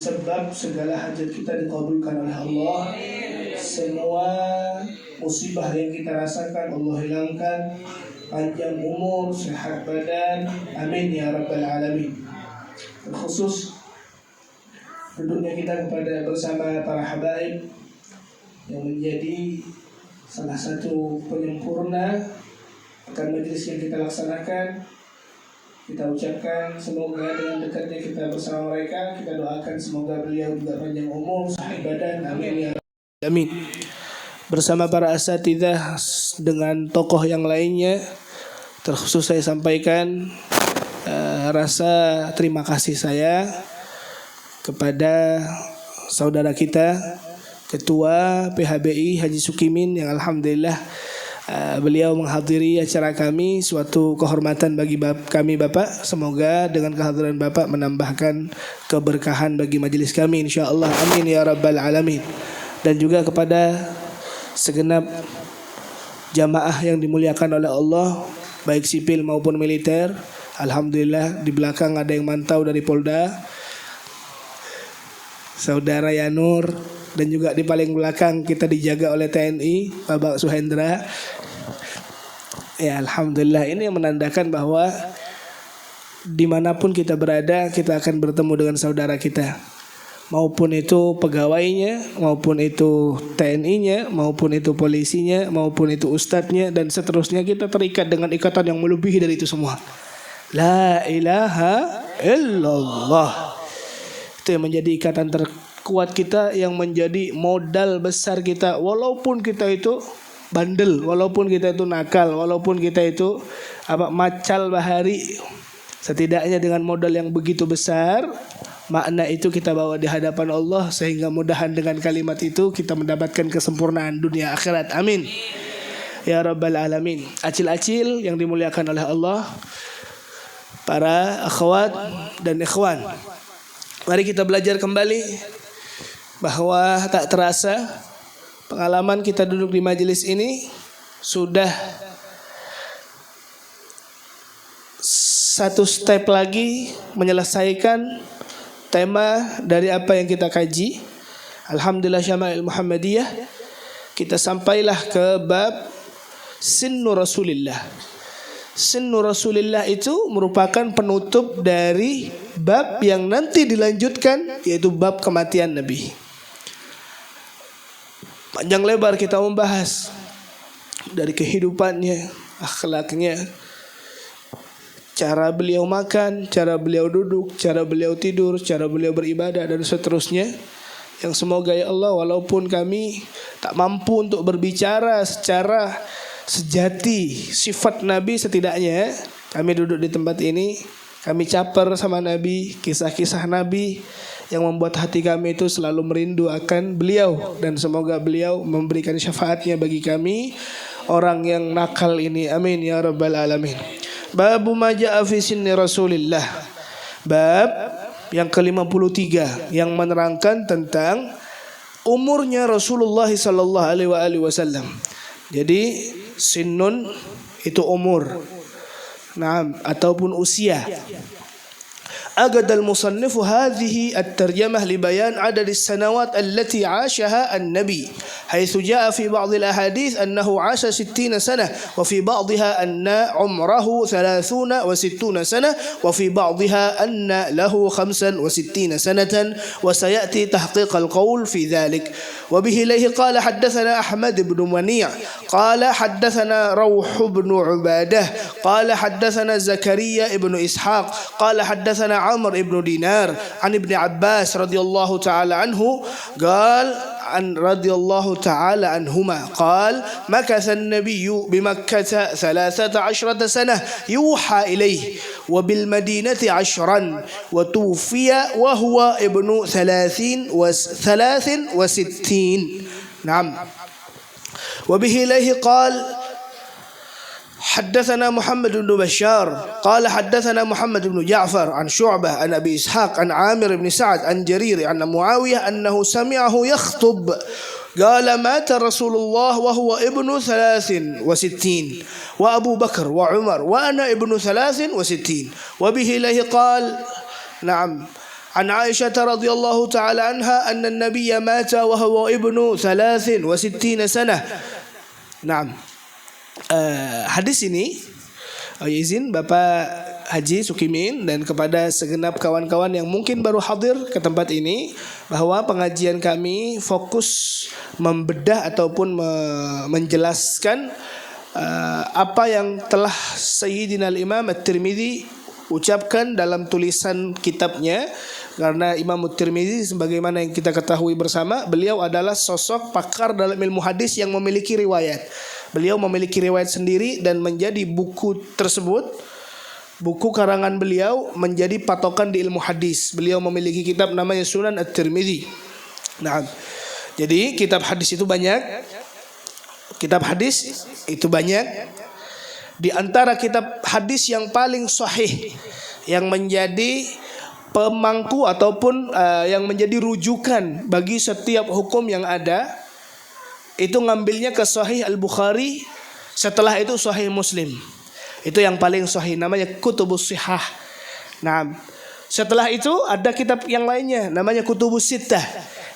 sebab segala hajat kita dikabulkan oleh Allah. Semua musibah yang kita rasakan Allah hilangkan. Panjang umur, sehat badan, amin ya rabbal alamin. Terkhusus duduknya kita kepada bersama para habaib yang menjadi salah satu penyempurna akan majelis yang kita laksanakan. Kita ucapkan semoga dengan dekatnya kita bersama mereka, kita doakan semoga beliau juga panjang umur, sehat badan, amin ya amin. Bersama para asatidzah dengan tokoh yang lainnya, terkhusus saya sampaikan rasa terima kasih saya kepada saudara kita Ketua PHBI Haji Sukimin yang alhamdulillah beliau menghadiri acara kami, suatu kehormatan bagi kami Bapak. Semoga dengan kehadiran Bapak menambahkan keberkahan bagi majelis kami insyaallah, amin ya rabbal alamin. Dan juga kepada segenap jamaah yang dimuliakan oleh Allah, baik sipil maupun militer. Alhamdulillah di belakang ada yang mantau dari Polda, Saudara Yanur, dan juga di paling belakang kita dijaga oleh TNI Bapak Suhendra. Ya alhamdulillah, ini yang menandakan bahwa dimanapun kita berada kita akan bertemu dengan saudara kita, maupun itu pegawainya, maupun itu TNI-nya, maupun itu polisinya, maupun itu ustadznya, dan seterusnya. Kita terikat dengan ikatan yang melebihi dari itu semua. La ilaha illallah. Itu yang menjadi ikatan terkuat kita, yang menjadi modal besar kita. Walaupun kita itu bandel, walaupun kita itu nakal, walaupun kita itu macal bahari, setidaknya dengan modal yang begitu besar, makna itu kita bawa di hadapan Allah, sehingga mudahan dengan kalimat itu kita mendapatkan kesempurnaan dunia akhirat, amin ya rabbal alamin. Acil-acil yang dimuliakan oleh Allah, para akhwat dan ikhwan, mari kita belajar kembali bahwa tak terasa pengalaman kita duduk di majelis ini sudah satu step lagi menyelesaikan tema dari apa yang kita kaji. Alhamdulillah Syama'il Muhammadiyah, kita sampailah ke bab Sinnu Rasulillah. Sinnu Rasulillah itu merupakan penutup dari bab yang nanti dilanjutkan, yaitu bab kematian Nabi. Panjang lebar kita membahas dari kehidupannya, akhlaknya, cara beliau makan, cara beliau duduk, cara beliau tidur, cara beliau beribadah, dan seterusnya. Yang semoga ya Allah, walaupun kami tak mampu untuk berbicara secara sejati sifat Nabi, setidaknya kami duduk di tempat ini, kami caper sama Nabi, kisah-kisah Nabi yang membuat hati kami itu selalu merindu akan beliau. Dan semoga beliau memberikan syafaatnya bagi kami orang yang nakal ini, amin ya rabbal alamin. Babu ma ja'a fi sinni Rasulillah. Bab yang ke-53 yang menerangkan tentang umurnya Rasulullah sallallahu alaihi wasallam. Jadi sinnun itu umur, ataupun usia. أجد المصنف هذه الترجمة لبيان عدد السنوات التي عاشها النبي، حيث جاء في بعض الأحاديث أنه عاش 60 سنة، وفي بعضها أن عمره 30 و60 سنة، وفي بعضها أن له 65 سنة، وسيأتي تحقيق القول في ذلك. وبه إليه قال حدثنا أحمد بن منيع قال حدثنا روح بن عبادة قال حدثنا زكريا بن إسحاق قال حدثنا عمرو بن دينار عن ابن عباس رضي الله تعالى عنه قال عن رضي الله تعالى عنهما قال مكث النبي بمكة 13 سنة يوحى إليه وبالمدينة 10 وتوفي وهو ابن 63. نعم. وبه إليه قال حدثنا محمد بن بشار قال حدثنا محمد بن جعفر عن شعبة عن أبي إسحاق عن عامر بن سعد عن جرير عن معاوية أنه سمعه يخطب قال مات رسول الله وهو ابن 63 وأبو بكر وعمر وأنا ابن 63. وبه إليه قال نعم An Aisyah radhiyallahu taala anha anna an-nabiy mata wa huwa ibnu 63 sanah. Naam. Hadis ini izin Bapak Haji Sukimin dan kepada segenap kawan-kawan yang mungkin baru hadir ke tempat ini, bahwa pengajian kami fokus membedah ataupun menjelaskan apa yang telah Sayyidina Al-Imam At-Tirmidzi ucapkan dalam tulisan kitabnya. Karena Imam At-Tirmidzi sebagaimana yang kita ketahui bersama, beliau adalah sosok pakar dalam ilmu hadis yang memiliki riwayat. Beliau memiliki riwayat sendiri dan menjadi buku tersebut, buku karangan beliau, menjadi patokan di ilmu hadis. Beliau memiliki kitab namanya Sunan At-Tirmidzi. Nah, jadi kitab hadis itu banyak. Kitab hadis itu banyak. Di antara kitab hadis yang paling sahih, yang menjadi pemangku ataupun yang menjadi rujukan bagi setiap hukum yang ada, itu ngambilnya ke Sahih Al-Bukhari, setelah itu Sahih Muslim. Itu yang paling sahih, namanya Kutubus Shihah. Nah, setelah itu ada kitab yang lainnya namanya Kutubus Sittah.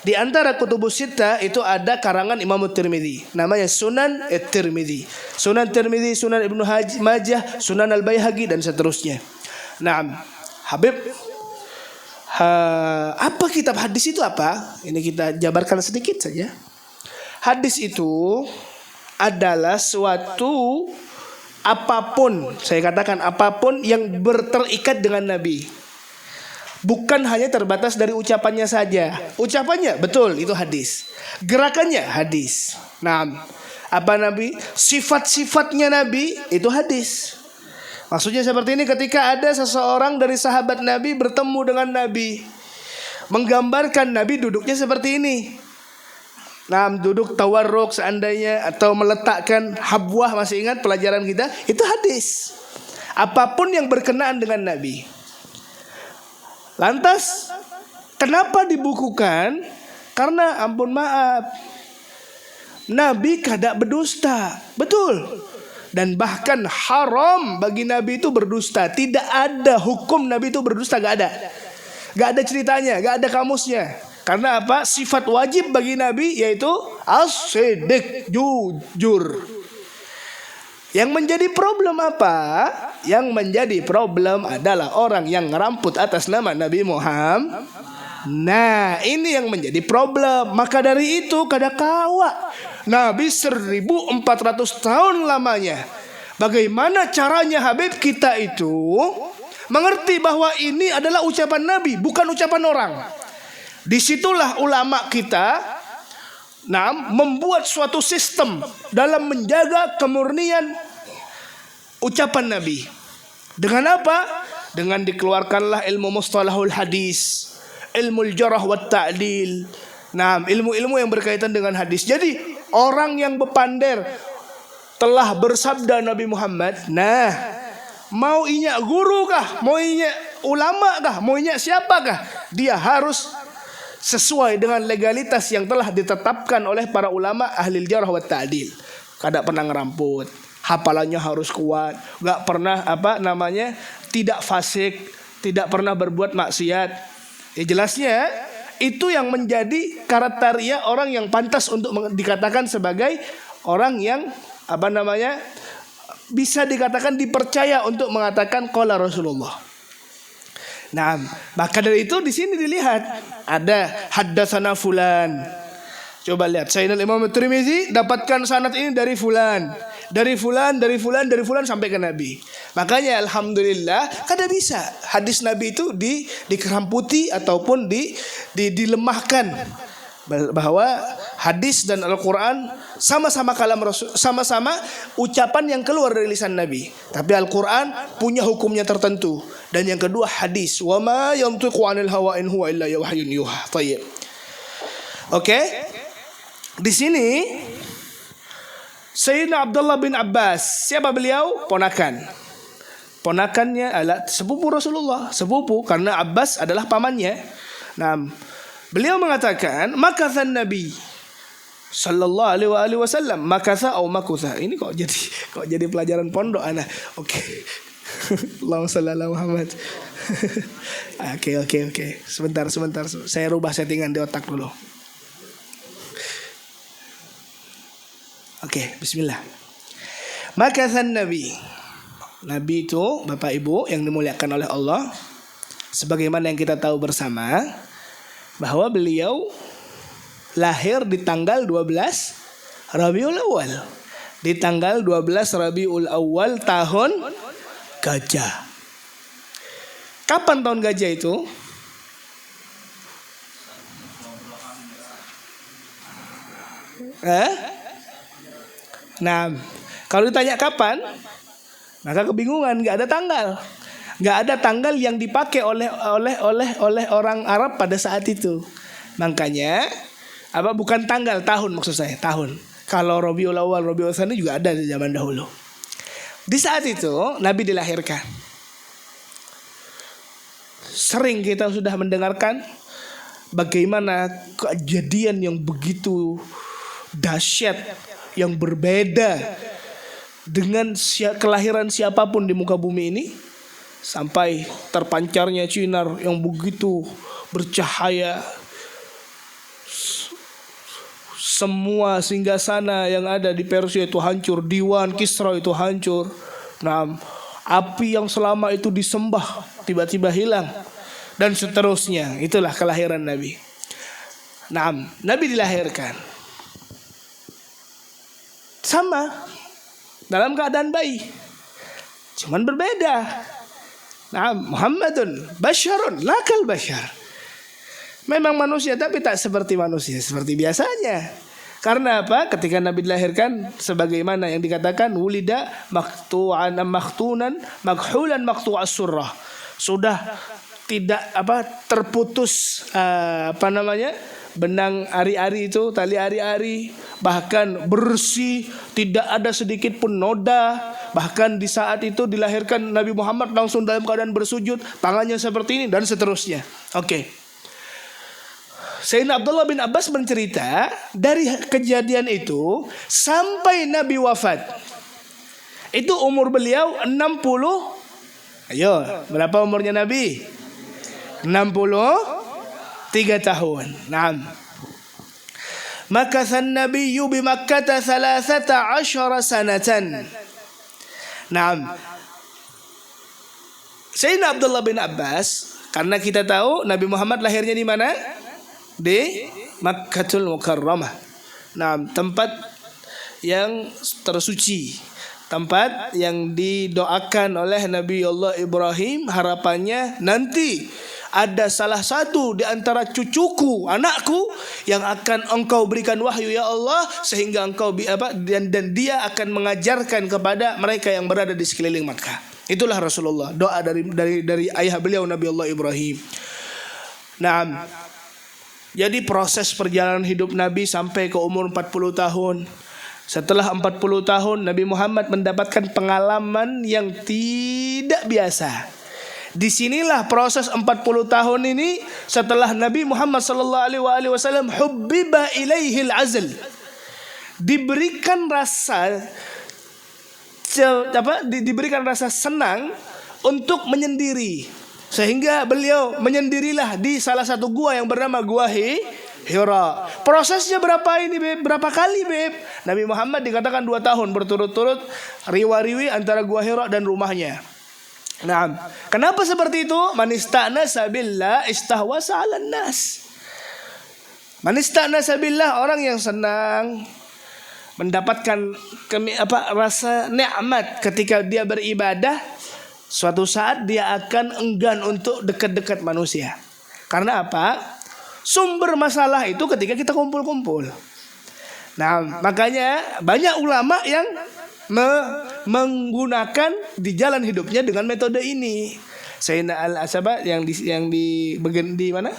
Di antara Kutubus Sittah itu ada karangan Imam At-Tirmidzi, namanya Sunan At-Tirmidzi. Sunan Tirmidzi, Sunan Ibnu Majah, Sunan Al-Baihaqi dan seterusnya. Nah, Habib, apa kitab hadis itu apa? Ini kita jabarkan sedikit saja. Hadis itu adalah suatu apapun, saya katakan apapun yang berterikat dengan Nabi. Bukan hanya terbatas dari ucapannya saja. Ucapannya betul itu hadis. Gerakannya hadis. Nah, apa Nabi? Sifat-sifatnya Nabi itu hadis. Maksudnya seperti ini, ketika ada seseorang dari sahabat Nabi bertemu dengan Nabi, menggambarkan Nabi duduknya seperti ini. Nah, duduk tawarruk seandainya, atau meletakkan habwah, masih ingat pelajaran kita? Itu hadis. Apapun yang berkenaan dengan Nabi. Lantas kenapa dibukukan? Karena ampun maaf, Nabi kada berdusta. Betul. Dan bahkan haram bagi Nabi itu berdusta. Tidak ada hukum Nabi itu berdusta, gak ada. Gak ada ceritanya, gak ada kamusnya. Karena apa? Sifat wajib bagi Nabi yaitu as-siddiq, jujur. Yang menjadi problem apa? Yang menjadi problem adalah orang yang ngeramput atas nama Nabi Muhammad. Nah, ini yang menjadi problem. Maka dari itu kada kawa Nabi 1400 tahun lamanya. Bagaimana caranya Habib kita itu mengerti bahwa ini adalah ucapan Nabi, bukan ucapan orang. Disitulah ulama kita membuat suatu sistem dalam menjaga kemurnian ucapan Nabi. Dengan apa? Dengan dikeluarkanlah ilmu mustalahul hadis, ilmu jarh wa ta'dil. Nah, ilmu-ilmu yang berkaitan dengan hadis. Jadi orang yang bepander telah bersabda Nabi Muhammad, nah, mau inya guru kah, mau inya ulama kah, mau inya siapakah, dia harus sesuai dengan legalitas yang telah ditetapkan oleh para ulama ahli jarh wa ta'dil. Kada pernah ngeramput, hafalannya harus kuat, gak pernah tidak fasik, tidak pernah berbuat maksiat. Ya jelasnya itu yang menjadi kriteria orang yang pantas untuk dikatakan sebagai orang yang bisa dikatakan dipercaya untuk mengatakan qala Rasulullah. Nah, maka dari itu di sini dilihat ada haddatsana fulan. Coba lihat, Sayyidina Imam At-Tirmidzi dapatkan sanad ini dari fulan, dari fulan, dari fulan, dari fulan sampai ke Nabi. Makanya alhamdulillah kada bisa hadis Nabi itu dikeramputi ataupun dilemahkan. Bahwa hadis dan Al-Quran sama-sama kalam Rasul, sama-sama ucapan yang keluar dari lisan Nabi. Tapi Al-Quran punya hukumnya tertentu. Dan yang kedua hadis, wa ma yantiqu 'anil hawa in huwa illa wahyun yuha. Thayyib. Oke. Di sini Sayyidina Abdullah bin Abbas, siapa beliau? Ponakannya adalah sepupu Rasulullah, sepupu karena Abbas adalah pamannya. Nah, beliau mengatakan, makathan Nabi sallallahu alaihi wasallam, makatha atau makutha. Ini kok jadi pelajaran pondok anak. Oke. Allahumma shalli ala Muhammad. Oke. Sebentar. Saya rubah settingan di otak dulu. Oke, bismillah. Makathan Nabi. Nabi itu Bapak Ibu yang dimuliakan oleh Allah, sebagaimana yang kita tahu bersama bahwa beliau lahir di tanggal 12 Rabiul Awal. Di tanggal 12 Rabiul Awal tahun Gajah. Kapan tahun Gajah itu? Nah, kalau ditanya kapan, maka kebingungan, nggak ada tanggal. Nggak ada tanggal yang dipakai oleh orang Arab pada saat itu. Makanya bukan tanggal, tahun maksud saya, tahun. Kalau Rabiul Awal, Rabiul Tsani juga ada di zaman dahulu. Di saat itu Nabi dilahirkan. Sering kita sudah mendengarkan bagaimana kejadian yang begitu dahsyat, yang berbeda dengan kelahiran siapapun di muka bumi ini, sampai terpancarnya sinar yang begitu bercahaya. Semua singgasana yang ada di Persia itu hancur, Diwan Kisra itu hancur. Nah, api yang selama itu disembah tiba-tiba hilang, dan seterusnya. Itulah kelahiran Nabi. Nah, Nabi dilahirkan sama dalam keadaan bayi, cuman berbeda. Nah, Muhammadun basyarun lakal basyar. Memang manusia tapi tak seperti manusia, seperti biasanya. Karena apa? Ketika Nabi dilahirkan, sebagaimana yang dikatakan, wulida maktu'an makhtunan makhulan maktu'as surrah. Sudah tidak terputus benang ari-ari itu, tali ari-ari, bahkan bersih, tidak ada sedikit pun noda. Bahkan di saat itu dilahirkan Nabi Muhammad langsung dalam keadaan bersujud, tangannya seperti ini dan seterusnya. Oke. Sayyidina Abdullah bin Abbas mencerita dari kejadian itu sampai Nabi wafat. Itu umur beliau 60. Ayo, berapa umurnya Nabi? 63 tahun. Naam. Makathan Nabiyyu bi Makkah 13 sanatan. Naam. Sayyidina Abdullah bin Abbas, karena kita tahu Nabi Muhammad lahirnya di mana? Di Makkatul Mukarramah. Nah, tempat yang tersuci, tempat yang didoakan oleh Nabi Allah Ibrahim. Harapannya nanti ada salah satu di antara cucuku, anakku, yang akan engkau berikan wahyu ya Allah, sehingga engkau dan dia akan mengajarkan kepada mereka yang berada di sekeliling Makkah. Itulah Rasulullah, doa dari ayah beliau Nabi Allah Ibrahim. Nah, jadi proses perjalanan hidup Nabi sampai ke umur 40 tahun. Setelah 40 tahun Nabi Muhammad mendapatkan pengalaman yang tidak biasa. Disinilah proses 40 tahun ini, setelah Nabi Muhammad SAW hubbiba ilaihil azl, diberikan rasa senang untuk menyendiri. Sehingga beliau menyendirilah di salah satu gua yang bernama Gua Hira. Prosesnya berapa kali, Beb? Nabi Muhammad dikatakan 2 tahun berturut-turut riwa-riwi antara Gua Hira dan rumahnya. Nah, kenapa seperti itu? Manista'nasa billah istahwasa 'alan nas. Manista'nasa billah, orang yang senang mendapatkan rasa nikmat ketika dia beribadah, suatu saat dia akan enggan untuk dekat-dekat manusia. Karena apa? Sumber masalah itu ketika kita kumpul-kumpul. Nah, makanya banyak ulama yang menggunakan di jalan hidupnya dengan metode ini. Sayyidina Al-Asaba yang di mana?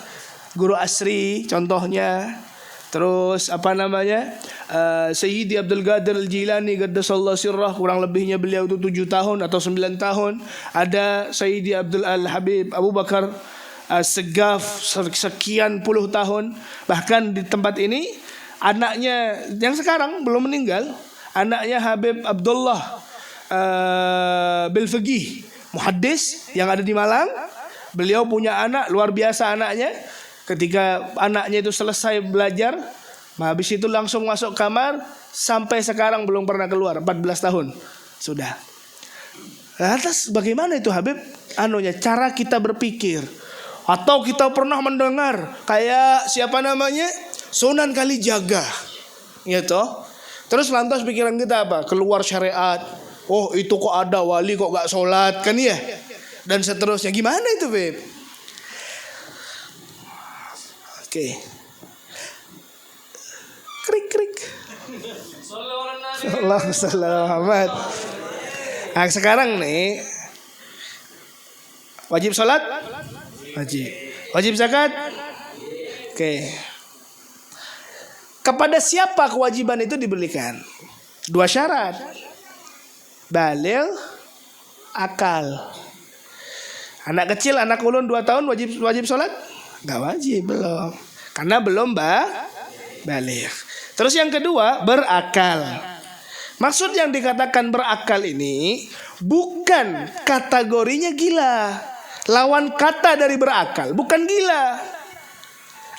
Guru Asri contohnya. Terus Sayyidi Abdul Qadir Al-Jilani Qaddasallahu sirrah, kurang lebihnya beliau itu 7 tahun atau 9 tahun. Ada Sayyidi Abdul Al-Habib Abu Bakar Segaf sekian puluh tahun. Bahkan di tempat ini anaknya yang sekarang belum meninggal, anaknya Habib Abdullah Bilfaqih, muhaddis yang ada di Malang. Beliau punya anak, luar biasa anaknya. Ketika anaknya itu selesai belajar, habis itu langsung masuk kamar, sampai sekarang belum pernah keluar, 14 tahun sudah. Lantas bagaimana itu Habib? Cara kita berpikir. Atau kita pernah mendengar kayak siapa namanya? Sunan Kalijaga. Gitu. Terus lantas pikiran kita apa? Keluar syariat. Oh, itu kok ada wali kok gak sholat, kan ya? Dan seterusnya. Gimana itu, Beb? Oke. Krik. Allahu Muhammad. Nah, sekarang nih, wajib sholat? Wajib. Wajib zakat? Oke. Kepada siapa kewajiban itu diberikan? 2 syarat. Baligh, akal. Anak kecil, anak ulun 2 tahun wajib sholat? Gak wajib, belum. Karena belum baligh. Terus yang kedua, berakal. Maksud yang dikatakan berakal ini bukan kategorinya gila. Lawan kata dari berakal bukan gila.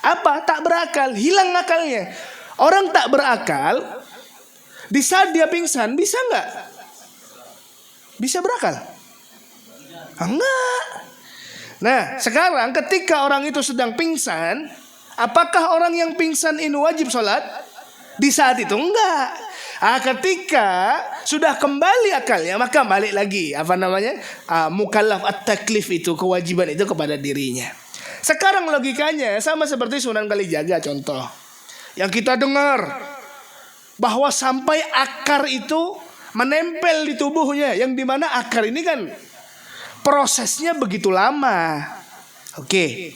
Apa? Tak berakal, hilang akalnya. Orang tak berakal, di saat dia pingsan, bisa nggak? Bisa berakal? Enggak. Nah, sekarang ketika orang itu sedang pingsan, apakah orang yang pingsan ini wajib sholat? Di saat itu enggak. Ketika sudah kembali akalnya, maka balik lagi mukallaf at-taklif itu, kewajiban itu kepada dirinya. Sekarang logikanya sama seperti Sunan Kalijaga contoh yang kita dengar, bahwa sampai akar itu menempel di tubuhnya, yang dimana akar ini kan prosesnya begitu lama. Oke.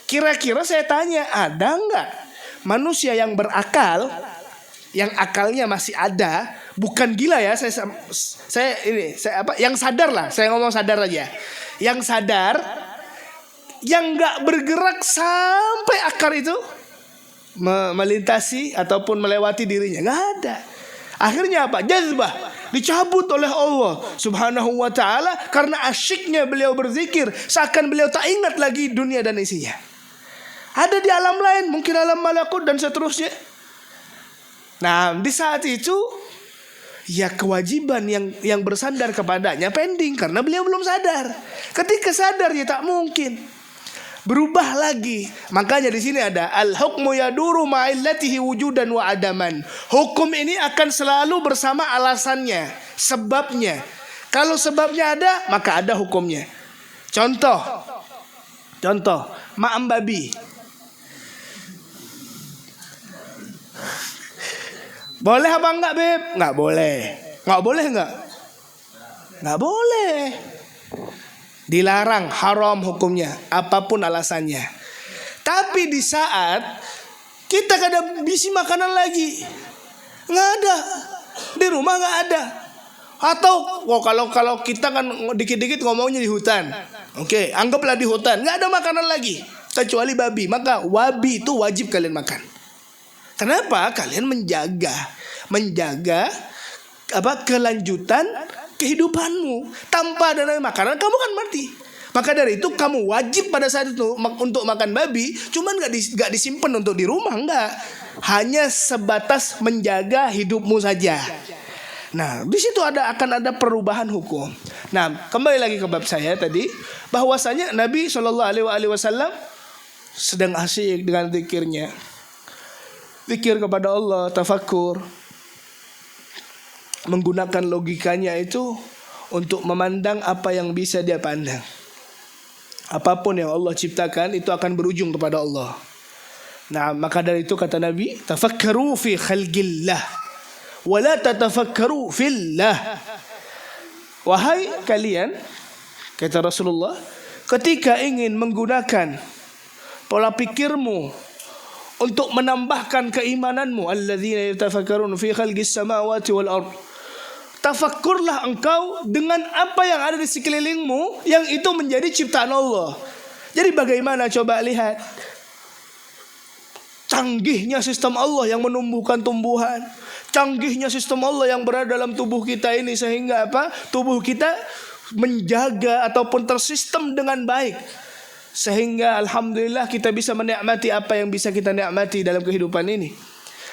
Kira-kira saya tanya, ada nggak manusia yang berakal, yang akalnya masih ada, bukan gila ya, yang sadar lah, saya ngomong sadar aja, yang sadar, yang nggak bergerak sampai akar itu melintasi ataupun melewati dirinya, nggak ada. Akhirnya apa? Jazbah dicabut oleh Allah Subhanahu wa ta'ala karena asyiknya beliau berzikir, seakan beliau tak ingat lagi dunia dan isinya. Ada di alam lain, mungkin alam malakut dan seterusnya. Nah, di saat itu ya kewajiban yang bersandar kepadanya pending karena beliau belum sadar. Ketika sadar ya tak mungkin berubah lagi. Makanya di sini ada al-hukmu yaduru ma'illatihi wujudan wa adaman. Hukum ini akan selalu bersama alasannya, sebabnya. Kalau sebabnya ada, maka ada hukumnya. Contoh, ma'am babi. Boleh apa enggak, Beb? Enggak boleh. Enggak boleh enggak? Enggak boleh. Dilarang, haram hukumnya, apapun alasannya. Tapi di saat kita kadang bisi makanan lagi, nggak ada, di rumah nggak ada. Atau kalau kita kan dikit-dikit ngomongnya di hutan, oke, anggaplah di hutan nggak ada makanan lagi kecuali babi, maka wabi itu wajib kalian makan. Kenapa? Kalian menjaga kelanjutan kehidupanmu. Tanpa ada makanan kamu kan mati. Maka dari itu kamu wajib pada saat itu untuk makan babi. Cuman gak disimpan untuk di rumah, enggak. Hanya sebatas menjaga hidupmu saja. Nah, di situ akan ada perubahan hukum. Nah, kembali lagi ke bab saya tadi, bahwasanya Nabi SAW sedang asyik dengan zikirnya. Zikir kepada Allah, tafakkur, menggunakan logikanya itu untuk memandang apa yang bisa dia pandang. Apapun yang Allah ciptakan itu akan berujung kepada Allah. Nah, maka dari itu kata Nabi, tafakkaru fi khalqillah wa la tatafakkaru fillah. Wahai kalian, kata Rasulullah, ketika ingin menggunakan pola pikirmu untuk menambahkan keimananmu, alladzina yatafakkarun fi khalqis samawati wal ardh, tafakkurlah engkau dengan apa yang ada di sekelilingmu, yang itu menjadi ciptaan Allah. Jadi bagaimana, coba lihat canggihnya sistem Allah yang menumbuhkan tumbuhan, canggihnya sistem Allah yang berada dalam tubuh kita ini, sehingga tubuh kita menjaga ataupun tersistem dengan baik, sehingga alhamdulillah kita bisa menikmati apa yang bisa kita nikmati dalam kehidupan ini.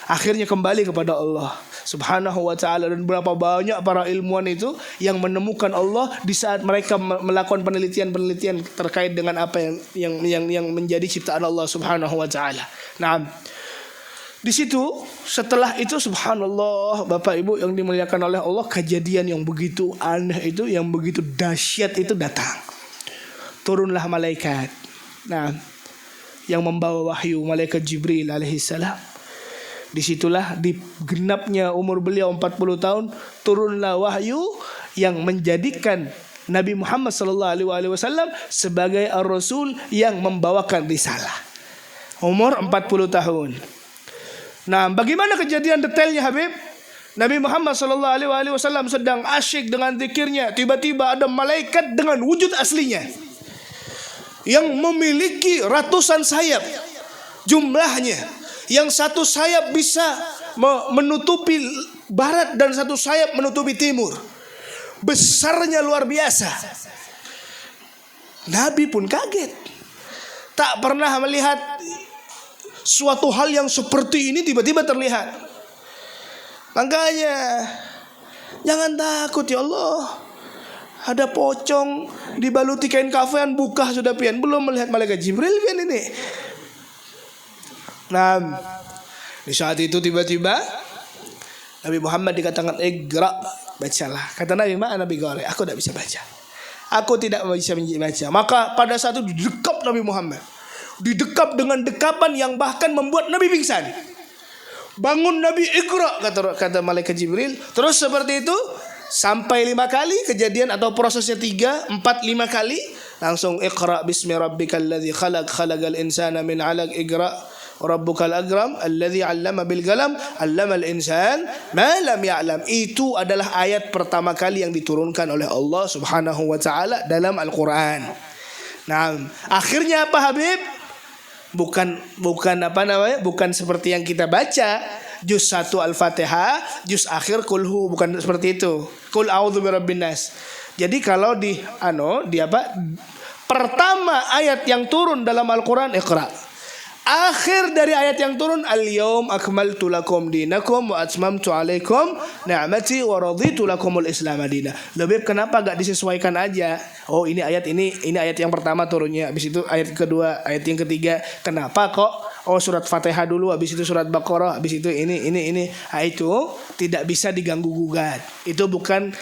Akhirnya kembali kepada Allah Subhanahu wa ta'ala. Dan berapa banyak para ilmuwan itu yang menemukan Allah di saat mereka melakukan penelitian-penelitian terkait dengan apa yang menjadi ciptaan Allah Subhanahu wa ta'ala. Nah, di situ setelah itu subhanallah, Bapak Ibu yang dimuliakan oleh Allah, kejadian yang begitu aneh itu, yang begitu dahsyat itu datang. Turunlah malaikat. Nah, yang membawa wahyu, malaikat Jibril alaihissalam. Disitulah di genapnya umur beliau 40 tahun, turunlah wahyu yang menjadikan Nabi Muhammad SAW sebagai ar-rasul yang membawakan risalah. Umur 40 tahun. Nah, bagaimana kejadian detailnya Habib? Nabi Muhammad SAW sedang asyik dengan zikirnya, tiba-tiba ada malaikat dengan wujud aslinya yang memiliki ratusan sayap jumlahnya. Yang satu sayap bisa menutupi barat dan satu sayap menutupi timur. Besarnya luar biasa. Nabi pun kaget. Tak pernah melihat suatu hal yang seperti ini tiba-tiba terlihat. Makanya jangan takut ya Allah. Ada pocong dibaluti kain kafan, buka sudah pian. Belum melihat malaikat Jibril pian ini. Nah, di saat itu tiba-tiba Nabi Muhammad dikatakan Iqra, bacalah. Kata Nabi, "Ma Nabi Ghauri, aku tidak bisa baca. Aku tidak bisa baca." Maka pada saat itu didekap Nabi Muhammad. Didekap dengan dekapan yang bahkan membuat Nabi pingsan. Bangun Nabi, Iqra, kata malaikat Jibril. Terus seperti itu sampai 5 kali kejadian, atau prosesnya 3, 4, 5 kali. Langsung Iqra bismi rabbikal ladzi khalaq, khalaqal insana min 'alaq, Iqra Rabbukal Akram alladzi 'allama bil qalam 'allamal insan ma lam ya'lam. Itu adalah ayat pertama kali yang diturunkan oleh Allah Subhanahu wa taala dalam Al-Qur'an. Nah, akhirnya apa Habib? Bukan apa namanya? Bukan seperti yang kita baca juz 1 Al-Fatihah, juz akhir kulhu, bukan seperti itu. Qul a'udzu birabbin nas. Jadi kalau di pertama ayat yang turun dalam Al-Qur'an Iqra. Akhir dari ayat yang turun al-yaum akmaltu lakum dinakum wa atmamtu alaikum ni'mati wa raditu lakumul islam madina. Lebih kenapa gak disesuaikan aja? Oh, ini ayat yang pertama turunnya, habis itu ayat kedua, ayat yang ketiga. Kenapa kok? Oh, surat Fatihah dulu, habis itu surat Baqarah, habis itu ini. Nah, itu tidak bisa diganggu gugat. Itu bukan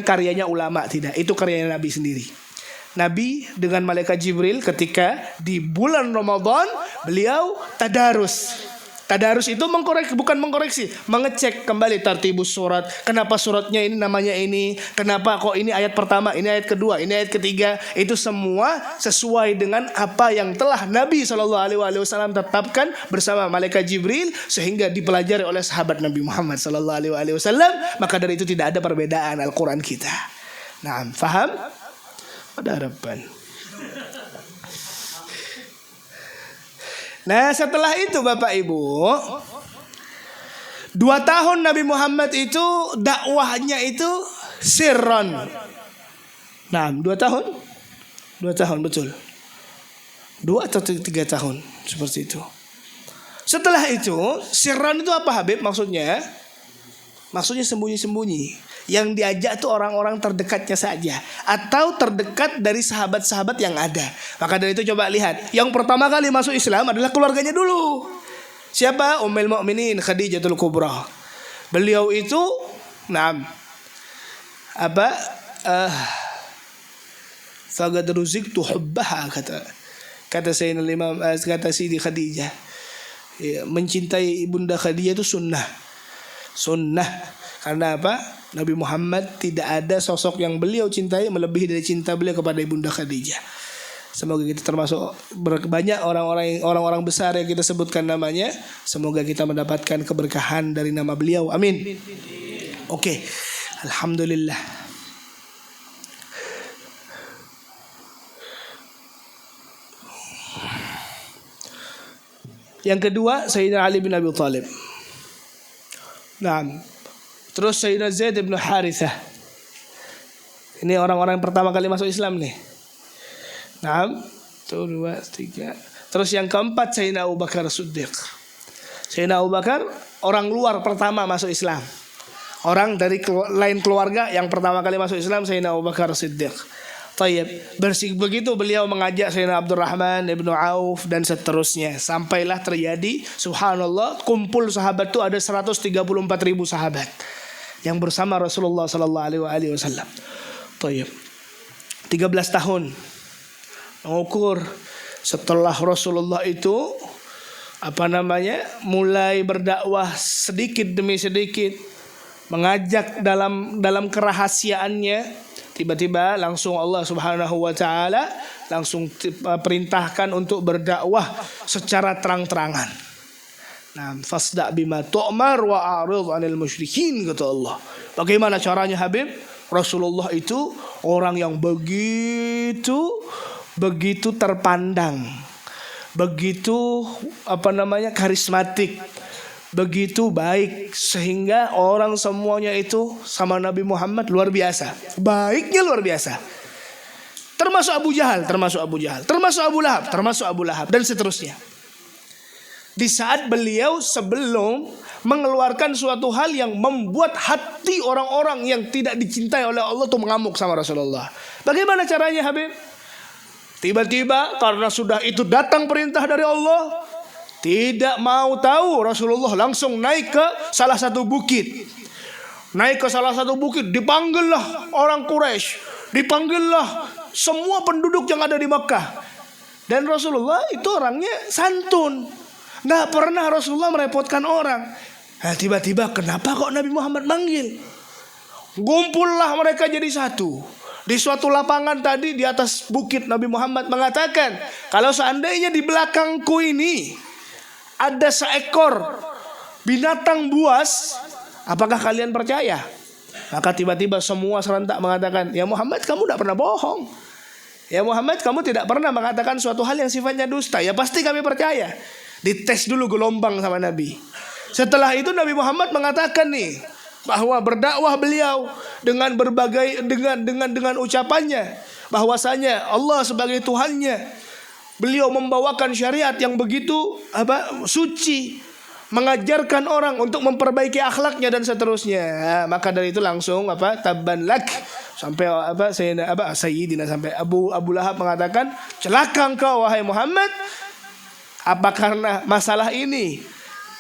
karyanya ulama, tidak. Itu karyanya Nabi sendiri. Nabi dengan malaikat Jibril ketika di bulan Ramadan beliau tadarus. Tadarus itu bukan mengkoreksi, mengecek kembali tartibus surat. Kenapa suratnya ini namanya ini? Kenapa kok ini ayat pertama, ini ayat kedua, ini ayat ketiga? Itu semua sesuai dengan apa yang telah Nabi SAW tetapkan bersama malaikat Jibril, sehingga dipelajari oleh sahabat Nabi Muhammad SAW. Maka dari itu tidak ada perbedaan Al-Quran kita. Nah, faham? Ada harapan. Nah, setelah itu Bapak Ibu, 2 tahun Nabi Muhammad itu dakwahnya itu sirron. Nah, 2 tahun? 2 tahun betul. 2 atau 3 tahun seperti itu. Setelah itu sirron itu apa Habib maksudnya? Maksudnya sembunyi-sembunyi. Yang diajak tuh orang-orang terdekatnya saja, atau terdekat dari sahabat-sahabat yang ada. Maka dari itu coba lihat, yang pertama kali masuk Islam adalah keluarganya dulu. Siapa? Ummul Mukminin Khadijatul Kubra. Beliau itu faqad ruziktu hubbaha, kata Sayyidina Imam, kata Siti Khadijah. Ya, mencintai Ibunda Khadijah itu sunnah. Karena apa? Nabi Muhammad tidak ada sosok yang beliau cintai melebihi dari cinta beliau kepada Ibunda Khadijah. Semoga kita termasuk banyak orang-orang besar yang kita sebutkan namanya. Semoga kita mendapatkan keberkahan dari nama beliau. Amin. Oke. Alhamdulillah. Yang kedua, Sayyidina Ali bin Abi Thalib. Nah, terus Sayyidina Zaid bin Harithah. Ini orang-orang yang pertama kali masuk Islam nih. Nah, 1, 2, 3. Terus yang keempat Sayyidina Abu Bakar Siddiq. Sayyidina Abu Bakar orang luar pertama masuk Islam. Orang dari lain keluarga yang pertama kali masuk Islam Sayyidina Abu Bakar Siddiq. Tayyib. Begitu beliau mengajak Sayyidina Abdurrahman ibnu Auf dan seterusnya, sampailah terjadi subhanallah kumpul sahabat itu ada 134.000 sahabat yang bersama Rasulullah sallallahu alaihi wasallam. Tayyib. 13 tahun mengukur setelah Rasulullah itu mulai berdakwah sedikit demi sedikit, mengajak dalam kerahasiaannya. Tiba-tiba langsung Allah Subhanahu wa taala langsung perintahkan untuk berdakwah secara terang-terangan. Nah, fasda' bima tu'mar wa a'rid 'anil musyrikin, kata Allah. Bagaimana caranya Habib? Rasulullah itu orang yang begitu terpandang, begitu karismatik, begitu baik, sehingga orang semuanya itu sama Nabi Muhammad luar biasa, baiknya luar biasa. Termasuk Abu Jahal, termasuk Abu Lahab, dan seterusnya. Di saat beliau sebelum mengeluarkan suatu hal yang membuat hati orang-orang yang tidak dicintai oleh Allah itu mengamuk sama Rasulullah. Bagaimana caranya Habib? Tiba-tiba karena sudah itu datang perintah dari Allah, tidak mau tahu, Rasulullah langsung naik ke salah satu bukit. Dipanggillah orang Quraisy, dipanggillah semua penduduk yang ada di Makkah. Dan Rasulullah itu orangnya santun, nggak pernah Rasulullah merepotkan orang. Nah, tiba-tiba kenapa kok Nabi Muhammad manggil? Gumpullah mereka jadi satu. Di suatu lapangan tadi di atas bukit, Nabi Muhammad mengatakan, kalau seandainya di belakangku ini ada seekor binatang buas, apakah kalian percaya? Maka tiba-tiba semua serentak mengatakan, ya Muhammad, kamu tidak pernah bohong. Ya Muhammad, kamu tidak pernah mengatakan suatu hal yang sifatnya dusta. Ya pasti kami percaya. Dites dulu gelombang sama Nabi. Setelah itu Nabi Muhammad mengatakan nih, bahwa berdakwah beliau dengan berbagai dengan ucapannya bahwasanya Allah sebagai Tuhannya, beliau membawakan syariat yang begitu suci, mengajarkan orang untuk memperbaiki akhlaknya dan seterusnya. Maka dari itu langsung tabban lak, sampai Sayyidina sampai Abu Lahab mengatakan, celaka engkau wahai Muhammad, apa karena masalah ini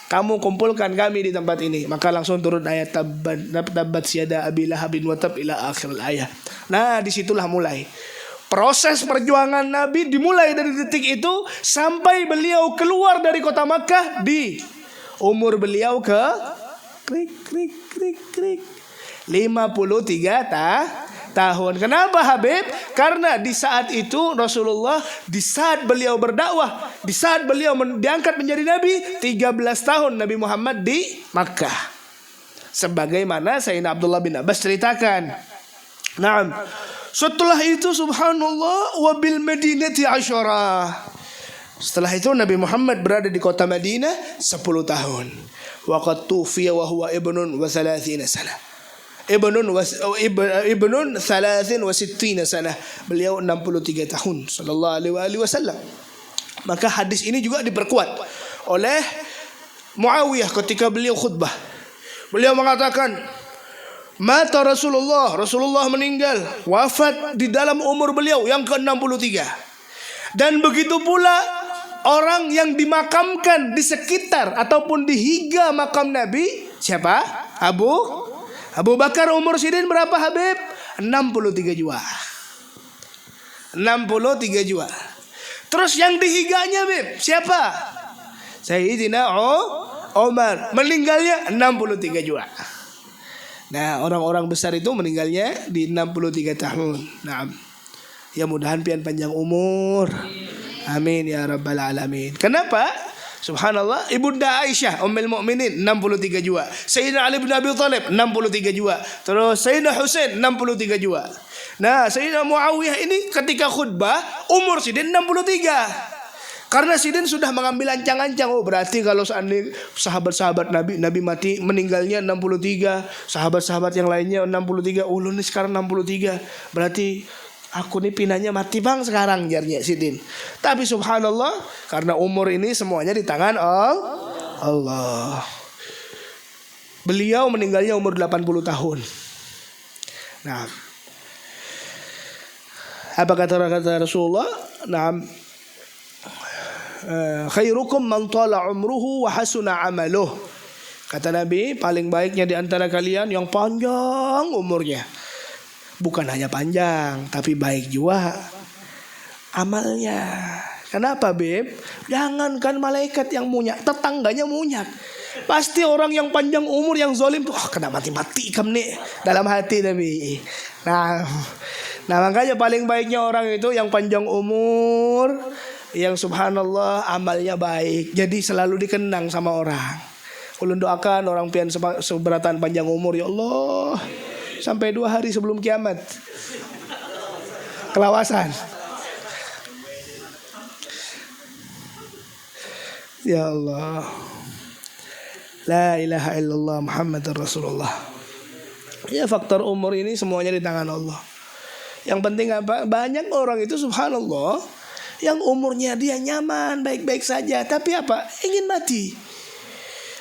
kamu kumpulkan kami di tempat ini? Maka langsung turun ayat tabbat syada abi lahabin wa tab ila akhir ayat. Nah, disitulah mulai proses perjuangan Nabi, dimulai dari detik itu sampai beliau keluar dari kota Makkah di umur beliau ke 53 tahun. Kenapa Habib? Karena di saat itu Rasulullah, di saat beliau berdakwah, di saat beliau diangkat menjadi Nabi, 13 tahun Nabi Muhammad di Makkah. Sebagaimana Sayyidina Abdullah bin Abbas ceritakan. Naam. Setelah itu subhanallah wa bil madinati asyara. Setelah itu Nabi Muhammad berada di kota Madinah 10 tahun. Wa qad tufiya wa huwa ibnun wa 30 sana. Ibnun 63 sana. Beliau 63 tahun sallallahu alaihi wasallam. Maka hadis ini juga diperkuat oleh Muawiyah ketika beliau khutbah. Beliau mengatakan, mata Rasulullah meninggal, wafat di dalam umur beliau yang ke-63. Dan begitu pula orang yang dimakamkan di sekitar ataupun di higa makam Nabi, siapa? Abu Bakar. Umur sidin berapa Habib? 63 jua. 63 jua. Terus yang di higanya Habib siapa? Sayyidina Umar. Meninggalnya 63 jua. Nah, orang-orang besar itu meninggalnya di 63 tahun. Nah, ya mudahan pian panjang umur. Amin ya rabbal alamin. Kenapa? Subhanallah, Ibunda Aisyah Ummul Mukminin 63 jua. Sayyidina Ali bin Abi Thalib 63 jua. Terus Sayyidina Husain 63 jua. Nah, Sayyidina Muawiyah ini ketika khutbah umur sidin 63. Karena Sidin sudah mengambil ancang-ancang. Oh berarti kalau seandainya sahabat-sahabat Nabi mati meninggalnya 63, sahabat-sahabat yang lainnya 63. Oh lu nih sekarang 63. Berarti aku nih pinanya mati bang sekarang, jarnya Sidin. Tapi subhanallah, karena umur ini semuanya di tangan Allah. Beliau meninggalnya umur 80 tahun. Nah, apa kata Rasulullah? Nah, khairukum man tala umruhu wa hasuna amaluh. Kata Nabi, paling baiknya di antara kalian yang panjang umurnya. Bukan hanya panjang, tapi baik juga amalnya. Kenapa, Beb? Jangankan malaikat yang munyak, tetangganya munyak. Pasti orang yang panjang umur, yang zalim tuh, kena mati-mati kamu nih dalam hati Nabi. Nah, makanya paling baiknya orang itu yang panjang umur, yang subhanallah amalnya baik, jadi selalu dikenang sama orang. Ulun doakan orang pian seberatan panjang umur, ya Allah, sampai 2 hari sebelum kiamat. Kelawasan. Ya Allah. La ilaha illallah Muhammadur Rasulullah. Ya, faktor umur ini semuanya di tangan Allah. Yang penting apa? Banyak orang itu subhanallah yang umurnya dia nyaman, baik-baik saja, tapi apa? Ingin mati.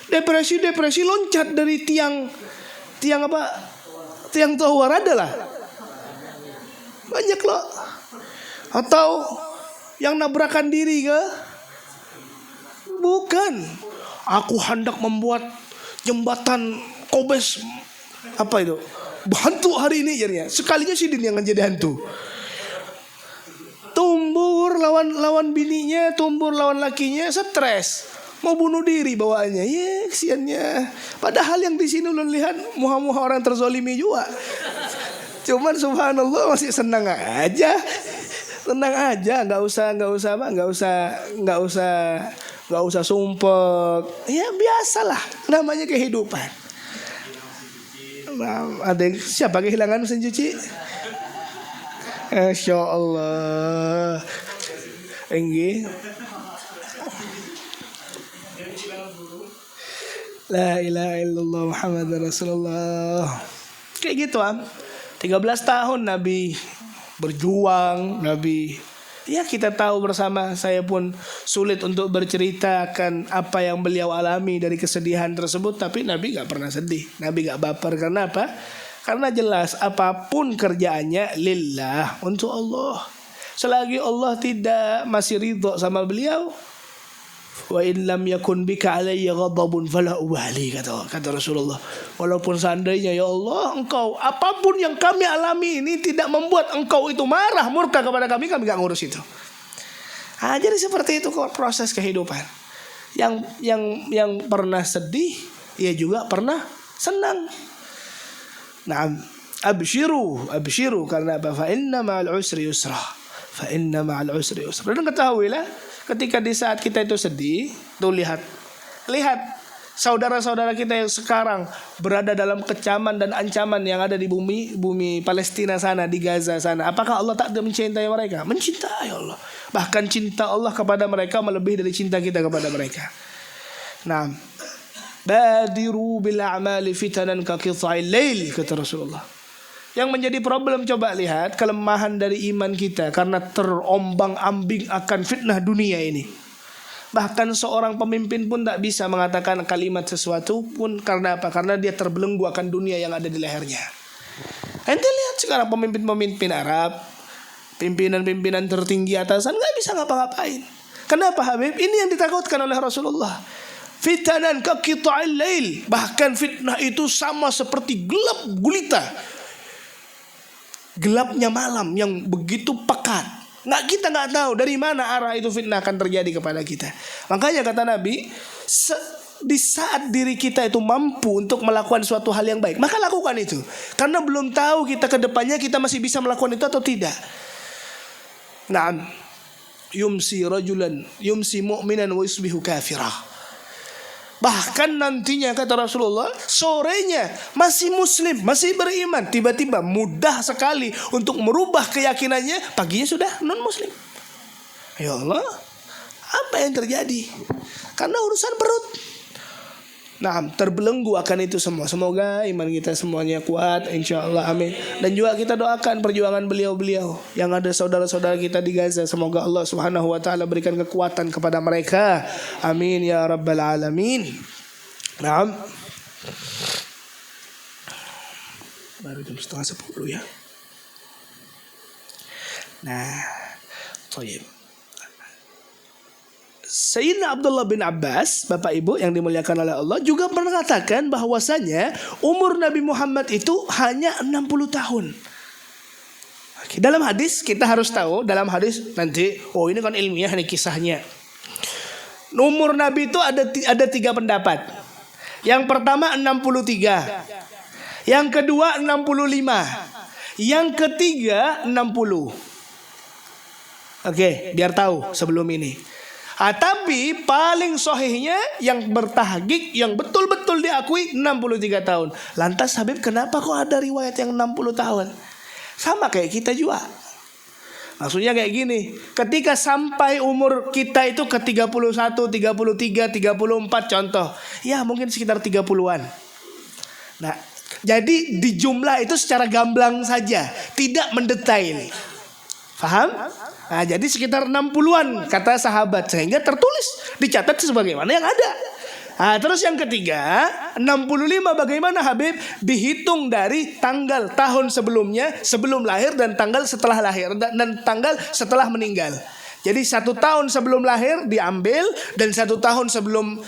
Depresi loncat dari tiang apa? Tiang tower adalah banyak loh. Atau yang nabrakan diri ke? Bukan. Aku hendak membuat jembatan Kobes, apa itu? Hantu hari ini jadinya. Sekalinya Sidin yang jadi hantu. Tumbur lawan bininya, tumbur lawan lakinya, stres. Mau bunuh diri bawaannya. Ya, kesiannya. Padahal yang di sini ulun lihat muha-muha orang terzolimi juga. Cuman subhanallah masih senang aja. Tenang aja, enggak usah sumpek. Ya biasalah, namanya kehidupan. Nah, ada siapa kehilangan mesin cuci? Insya Allah. Enggih. La ilaha illallah Muhammadur Rasulullah. Kayak gitu 13 tahun Nabi berjuang, Nabi. Ya kita tahu bersama, saya pun sulit untuk bercerita akan apa yang beliau alami dari kesedihan tersebut. Tapi Nabi gak pernah sedih, Nabi gak baper. Karena apa? Karena jelas apapun kerjaannya lillah, untuk Allah. Selagi Allah tidak masih ridho sama beliau, wa in lam yakun bika alayya ghadabun fala ubali, kata Rasulullah. Walaupun seandainya ya Allah, engkau apapun yang kami alami ini tidak membuat engkau itu marah, murka kepada kami gak ngurus itu. Jadi seperti itu kok proses kehidupan. Yang pernah sedih, ia juga pernah senang. Nah, abshiru karena apa? Fa inna ma'al usri yusra. Dan ketahuilah, ketika di saat kita itu sedih, tuh lihat saudara-saudara kita yang sekarang berada dalam kecaman dan ancaman yang ada di bumi Palestina sana, di Gaza sana. Apakah Allah tak mencintai mereka? Mencintai Allah. Bahkan cinta Allah kepada mereka melebihi dari cinta kita kepada mereka. Nah, badiru bil a'mali fitanan ka qita'il lail, kata Rasulullah. Yang menjadi problem, coba lihat kelemahan dari iman kita karena terombang-ambing akan fitnah dunia ini. Bahkan seorang pemimpin pun tak bisa mengatakan kalimat sesuatu pun. Karena apa? Karena dia terbelenggu akan dunia yang ada di lehernya. Ente lihat sekarang pemimpin-pemimpin Arab, pimpinan-pimpinan tertinggi atasan gak bisa ngapa-ngapain. Kenapa Habib? Ini yang ditakutkan oleh Rasulullah. Fitanan ka qita'il lail. Bahkan fitnah itu sama seperti gelap gulita, gelapnya malam yang begitu pekat. Kita nggak tahu dari mana arah itu fitnah akan terjadi kepada kita. Makanya kata Nabi, di saat diri kita itu mampu untuk melakukan suatu hal yang baik, maka lakukan itu. Karena belum tahu kita ke depannya kita masih bisa melakukan itu atau tidak. Nah, yumsi mu'minan wa yusbihu kafirah. Bahkan nantinya kata Rasulullah, sorenya masih muslim, masih beriman, tiba-tiba mudah sekali untuk merubah keyakinannya, paginya sudah non muslim. Ya Allah, Apa yang terjadi? Karena urusan perut. Nah, terbelenggu akan itu semua. Semoga iman kita semuanya kuat, insyaallah, amin. Dan juga kita doakan perjuangan beliau-beliau yang ada saudara-saudara kita di Gaza. Semoga Allah Subhanahu wa taala berikan kekuatan kepada mereka. Amin ya rabbal alamin. Nah, baru jam 9:30 ya. Nah, thayyib. Sayyidina Abdullah bin Abbas, Bapak Ibu yang dimuliakan oleh Allah, juga pernah katakan bahwasanya umur Nabi Muhammad itu hanya 60 tahun. Oke, dalam hadis kita harus tahu, dalam hadis nanti, oh ini kan ilmiah nih kisahnya. Umur Nabi itu ada 3 pendapat. Yang pertama 63. Yang kedua 65. Yang ketiga 60. Oke, biar tahu sebelum ini. Tapi paling sahihnya yang bertahqiq, yang betul-betul diakui 63 tahun. Lantas Habib, kenapa kok ada riwayat yang 60 tahun? Sama kayak kita juga. Maksudnya kayak gini, ketika sampai umur kita itu ke 31, 33, 34 contoh, ya mungkin sekitar 30-an. Nah, jadi di jumlah itu secara gamblang saja, tidak mendetail. Paham? Nah, jadi sekitar 60-an kata sahabat, sehingga tertulis, dicatat sebagaimana yang ada. Nah, terus yang ketiga 65 bagaimana Habib? Dihitung dari tanggal tahun sebelumnya, sebelum lahir, dan tanggal setelah lahir, dan tanggal setelah meninggal. Jadi 1 tahun sebelum lahir diambil, dan 1 tahun sebelum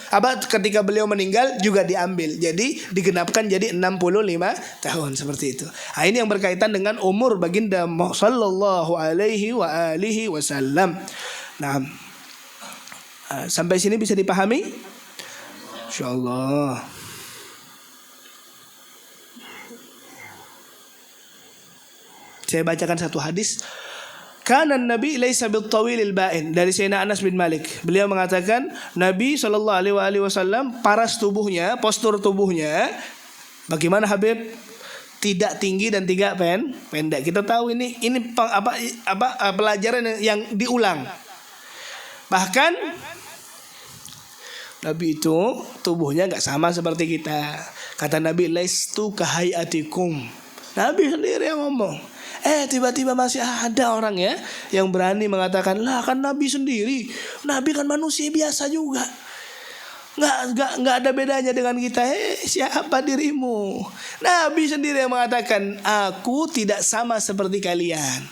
ketika beliau meninggal juga diambil. Jadi digenapkan jadi 65 tahun seperti itu. Nah, ini yang berkaitan dengan umur baginda sallallahu alaihi wa alihi wasallam. Nah, sampai sini bisa dipahami? Insyaallah. Saya bacakan satu hadis. Kana Nabi laisa bil-tawilil ba'in, dari Sayyidina Anas bin Malik. Beliau mengatakan Nabi sallallahu alaihi wasallam paras tubuhnya, postur tubuhnya bagaimana Habib? Tidak tinggi dan tidak pendek. Kita tahu ini pelajaran yang diulang. Bahkan Nabi itu tubuhnya enggak sama seperti kita. Kata Nabi, laistu kahayatikum. Nabi sendiri yang ngomong. Tiba-tiba masih ada orang ya yang berani mengatakan, lah kan Nabi sendiri, Nabi kan manusia biasa juga, nggak ada bedanya dengan kita. Siapa dirimu? Nabi sendiri yang mengatakan, aku tidak sama seperti kalian.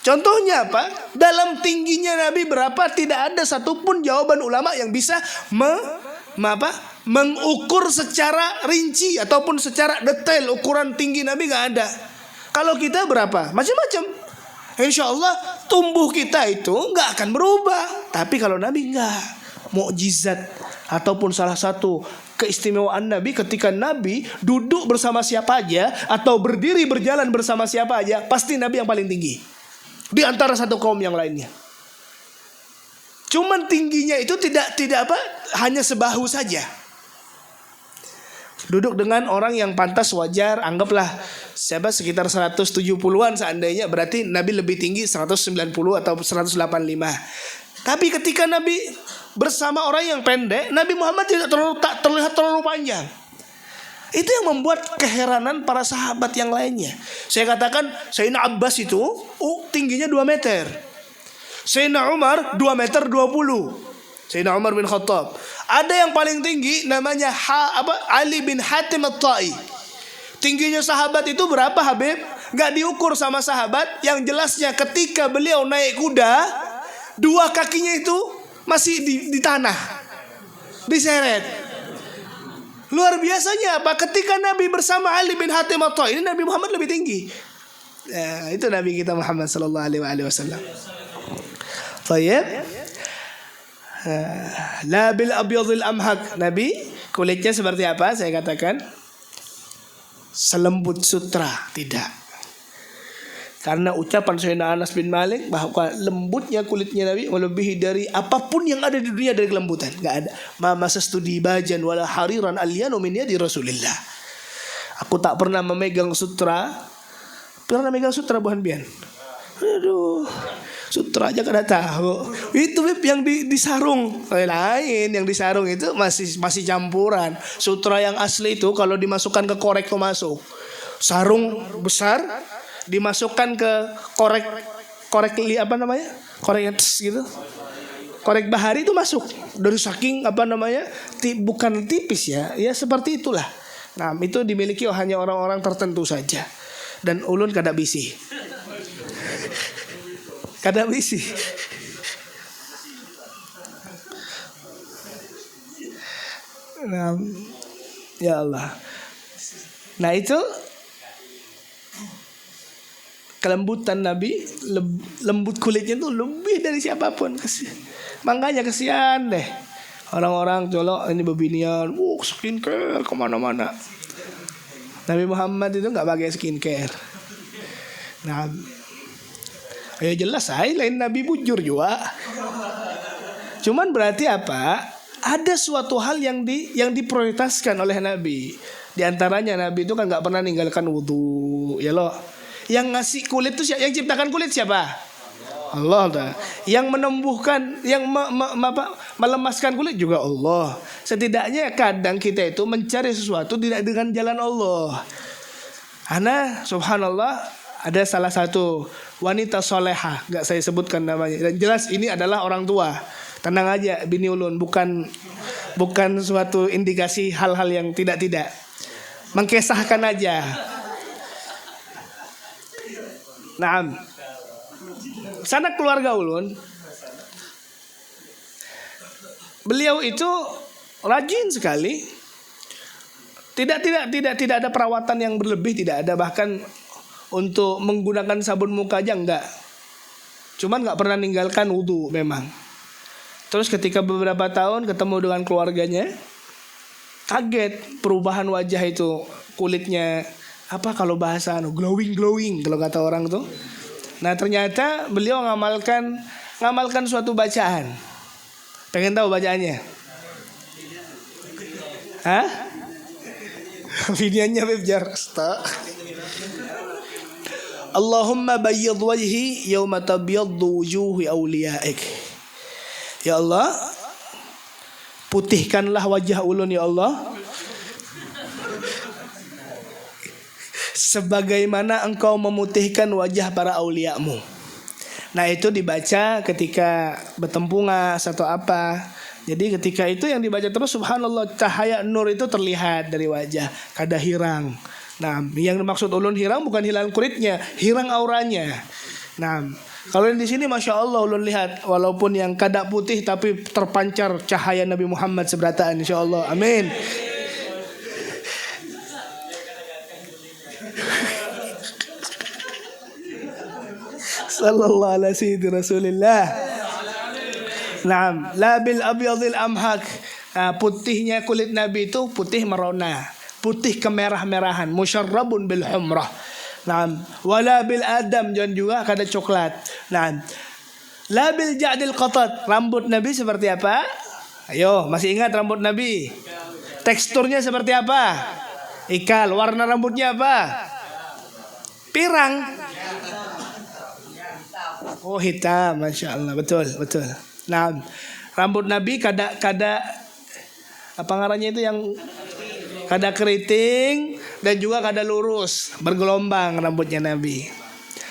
Contohnya apa? Dalam tingginya Nabi berapa? Tidak ada satupun jawaban ulama yang bisa mengukur secara rinci ataupun secara detail ukuran tinggi Nabi, nggak ada. Kalau kita berapa? Macam-macam. Insya Allah tumbuh kita itu nggak akan berubah. Tapi kalau Nabi nggak. Mukjizat ataupun salah satu keistimewaan Nabi, ketika Nabi duduk bersama siapa aja atau berdiri berjalan bersama siapa aja, pasti Nabi yang paling tinggi di antara satu kaum yang lainnya. Cuman tingginya itu tidak hanya sebahu saja. Duduk dengan orang yang pantas wajar, anggaplah sekitar 170-an seandainya, berarti Nabi lebih tinggi 190 atau 185. Tapi ketika Nabi bersama orang yang pendek, Nabi Muhammad tidak terlihat terlalu panjang. Itu yang membuat keheranan para sahabat yang lainnya. Saya katakan Sayyidina Abbas itu tingginya 2 meter. Sayyidina Umar 2 meter 20. Sayyidina Umar bin Khattab. Ada yang paling tinggi namanya Ali bin Hatim At-Tai. Tingginya sahabat itu berapa Habib? Gak diukur sama sahabat. Yang jelasnya ketika beliau naik kuda, 2 kakinya itu masih di tanah, diseret. Luar biasanya apa? Ketika Nabi bersama Ali bin Hatim At-Tai, ini Nabi Muhammad lebih tinggi. Itu Nabi kita Muhammad sallallahu alaihi wasallam. Baik. La bil abyadil amhaq. Nabi kulitnya seperti apa? Saya katakan selembut sutra, tidak. Karena ucapan Sayyidina Anas bin Malik bahwa lembutnya kulitnya Nabi melebihi dari apapun yang ada di dunia dari kelembutan. Enggak ada. Ma masastu dibajan wala hariran alyanu min yadi Rasulillah. Aku tak pernah memegang sutra. Pernah memegang sutra bukan bian. Aduh. Sutra aja kada tahu. Itu Beb yang di sarung. Lain yang di sarung itu masih campuran. Sutra yang asli itu kalau dimasukkan ke korek tuh masuk. Sarung besar dimasukkan ke korek apa namanya? Korek yang gitu. Korek bahari itu masuk. Dari saking apa namanya? Bukan tipis ya. Ya seperti itulah. Nah, itu dimiliki hanya orang-orang tertentu saja. Dan ulun kada bisi. Kada bisi. Nah, ya Allah. Nah, itu kelembutan Nabi, lembut kulitnya tuh lebih dari siapapun. Makanya kesian deh orang-orang colok ini bebinian, skincare kemana-mana. Nabi Muhammad itu nggak pakai skincare. Nah, ya jelas lain Nabi bujur juga. Cuman berarti apa? Ada suatu hal yang diprioritaskan oleh Nabi. Di antaranya Nabi itu kan nggak pernah ninggalkan wudu, ya loh. Yang ngasih kulit itu yang ciptakan kulit siapa? Allah dah. Yang menumbuhkan, yang melemaskan kulit juga Allah. Setidaknya kadang kita itu mencari sesuatu tidak dengan jalan Allah. Ana subhanallah ada salah satu wanita solehah, nggak saya sebutkan namanya. Dan jelas ini adalah orang tua. Tenang aja bini ulun, bukan suatu indikasi hal-hal yang tidak. Mengkesahkan aja. Naam. Sanak keluarga ulun, beliau itu rajin sekali. Tidak ada perawatan yang berlebih, tidak ada, bahkan untuk menggunakan sabun muka aja enggak. Cuman enggak pernah ninggalkan wudu memang. Terus ketika beberapa tahun ketemu dengan keluarganya, kaget perubahan wajah itu, kulitnya apa kalau bahasa glowing kalau kata orang tuh. Nah, ternyata beliau ngamalkan suatu bacaan. Pengen tahu bacaannya? Hah? Videonya Bebjar. Allahumma bayyid wajhi yawma tabyaddu wujuhi awliyaik. Ya Allah, putihkanlah wajah ulun ya Allah, sebagaimana engkau memutihkan wajah para auliamu. Nah, itu dibaca ketika bertempungan atau apa. Jadi ketika itu yang dibaca terus, subhanallah, cahaya nur itu terlihat dari wajah, kada hirang. Nah, yang dimaksud ulun hirang bukan hilang kulitnya, hirang auranya. Nah, kalau di sini masya Allah ulun lihat, walaupun yang kada putih tapi terpancar cahaya Nabi Muhammad seberataan, insya Allah, amin. Sallallahu alaihi Rasulillah. Naam, la bil abyadil amhak. Putihnya kulit Nabi itu putih merona, putih kemerah-merahan, musyarrabun bil humrah. Naam, wala bil adam, dan juga kada coklat. Naam. La bil ja'dil qatat. Rambut Nabi seperti apa? Ayo, masih ingat rambut Nabi? Teksturnya seperti apa? Ikal. Warna rambutnya apa? Pirang. Oh, hitam, masya Allah, betul. Nah, rambut Nabi kada apa ngarannya itu yang kada keriting dan juga kada lurus, bergelombang rambutnya Nabi.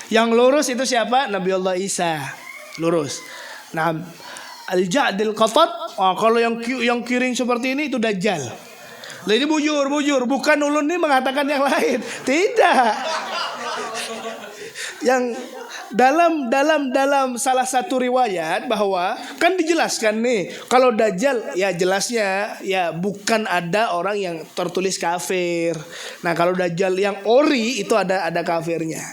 Yang lurus itu siapa? Nabi Allah Isa, lurus. Nah, al-ja'dil qatat, kalau yang kiring seperti ini itu Dajjal. Lah ini bujur, bukan ulun ini mengatakan yang lain. Tidak. Yang dalam salah satu riwayat bahwa kan dijelaskan nih, kalau Dajjal ya jelasnya ya bukan ada orang yang tertulis kafir. Nah, kalau Dajjal yang ori itu ada kafirnya.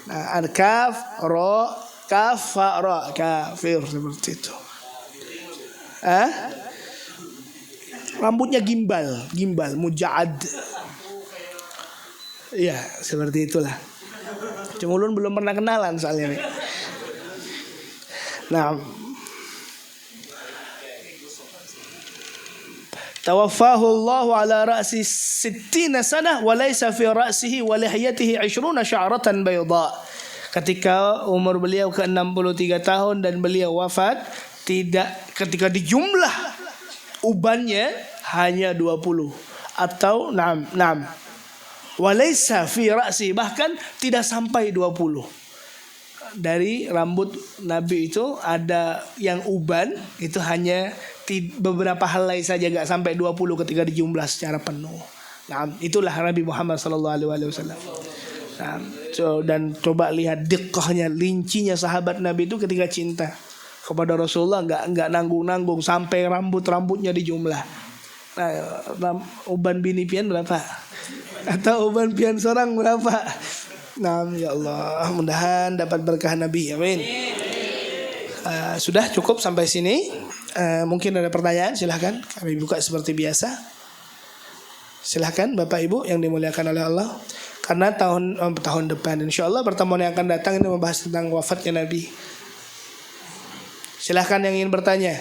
Nah, ada kaf, ro, kaf, fa, ro, kafir seperti itu. Rambutnya gimbal, muja'ad. Ya, seperti itulah. Cuma ulun belum pernah kenalan soalnya nih. Nah, tawaffahu Allah ala ra'si 60 sanah wa laysa fi ra'sihi wa lihiyatihi 20 sya'ratan bayda. Ketika umur beliau ke 63 tahun dan beliau wafat, ketika dijumlah ubannya hanya 20 atau 6. Walaysa fi ra'si, bahkan tidak sampai 20. Dari rambut Nabi itu ada yang uban itu hanya beberapa helai saja, gak sampai 20 ketika dijumlah secara penuh. Nah, itulah Nabi Muhammad SAW. Nah, dan coba lihat diqqahnya, lincinya sahabat Nabi itu ketika cinta kepada Rasulullah, nggak nanggung sampai rambutnya dijumlah. Nah, uban bini pian berapa? Atau uban pian seorang berapa? Nah, ya Allah, mudahan dapat berkah Nabi, amin. Sudah cukup sampai sini. Mungkin ada pertanyaan, silahkan. Kami buka seperti biasa. Silahkan Bapak Ibu yang dimuliakan oleh Allah. Karena tahun depan insyaallah pertemuan yang akan datang ini membahas tentang wafatnya Nabi. Silahkan yang ingin bertanya.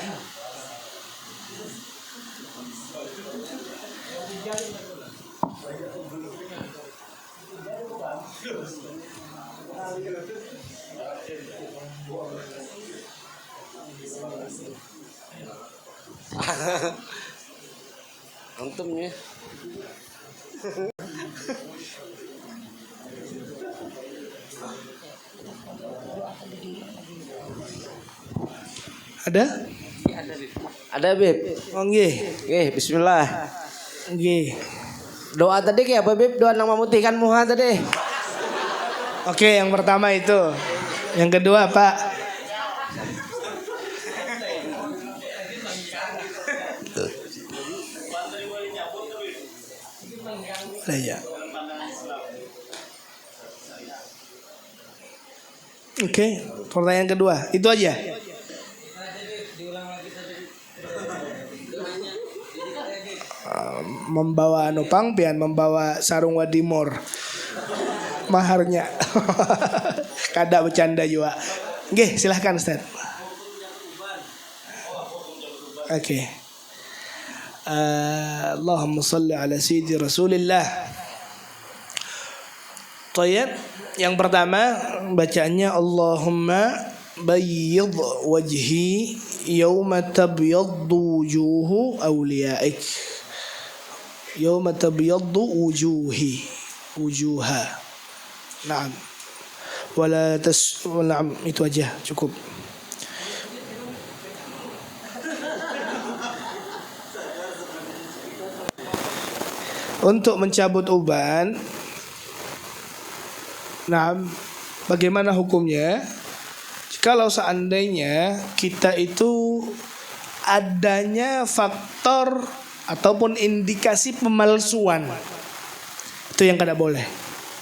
Antumnya. Ada? Ada Bib. Oh nggih. Nggih, bismillah. Nggih. Doa tadi kayak apa Bib? Doa nang memutihkan muha tadi. Oke, yang pertama itu. Yang kedua, Pak. Ya. Oke, pertanyaan kedua. Itu aja. Membawa nupang pian, membawa sarung wadimor. Maharnya. Kada bercanda juga. Oke, silahkan Ustaz. Oke. Allahumma salli ala sayyidi Rasulillah. Tayyib. Yang pertama bacaannya Allahumma bayyid wajhi yawma tabyaddu wujuhu awliyaik. Yawma tabyaddu wujuha. Naam. Naam, itu aja cukup. Untuk mencabut uban, nah, bagaimana hukumnya? Kalau seandainya kita itu adanya faktor ataupun indikasi pemalsuan, itu yang kada boleh.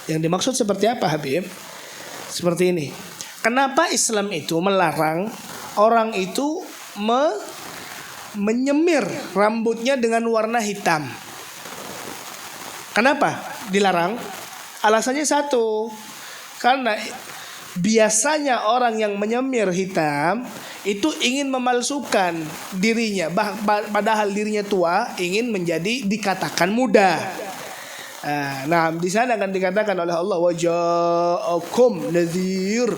Yang dimaksud seperti apa, Habib? Seperti ini. Kenapa Islam itu melarang orang itu menyemir rambutnya dengan warna hitam? Kenapa dilarang? Alasannya satu, karena biasanya orang yang menyemir hitam itu ingin memalsukan dirinya, padahal dirinya tua, ingin dikatakan muda. Nah, di sana akan dikatakan oleh Allah, waja'akum nadhir.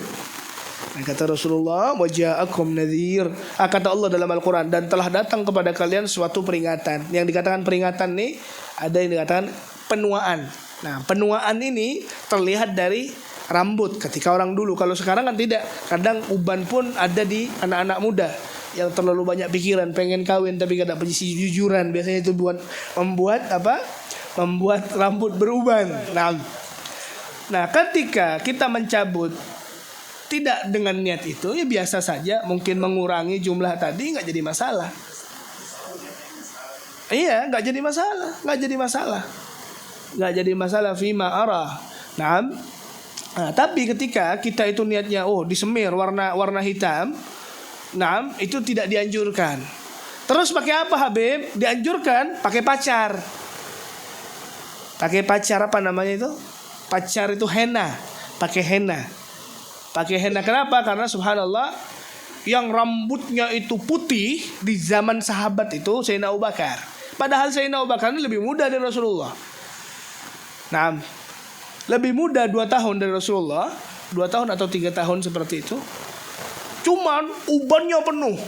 Nah, kata Rasulullah, waja'akum nadhir. Kata Allah dalam Al-Quran, dan telah datang kepada kalian suatu peringatan. Yang dikatakan peringatan nih, ada yang dikatakan penuaan. Nah, penuaan ini terlihat dari rambut ketika orang dulu. Kalau sekarang kan tidak. Kadang uban pun ada di anak-anak muda yang terlalu banyak pikiran, pengen kawin tapi kada punya jujuran. Biasanya itu membuat rambut beruban. Nah, ketika kita mencabut tidak dengan niat itu, ya biasa saja, mungkin mengurangi jumlah tadi, nggak jadi masalah. Iya, nggak jadi masalah fima arah. Nah, tapi ketika kita itu niatnya disemir warna hitam, nah itu tidak dianjurkan. Terus pakai apa Habib? Dianjurkan pakai pacar. Pakai pacar apa namanya itu? Pacar itu henna. Pakai henna. Kenapa? Karena subhanallah, yang rambutnya itu putih di zaman sahabat itu Sayyidina Abu Bakar. Padahal Sayyidina Abu Bakar ini lebih muda dari Rasulullah. Nah, lebih muda 2 tahun dari Rasulullah. 2 tahun atau 3 tahun seperti itu. Cuman ubannya penuh.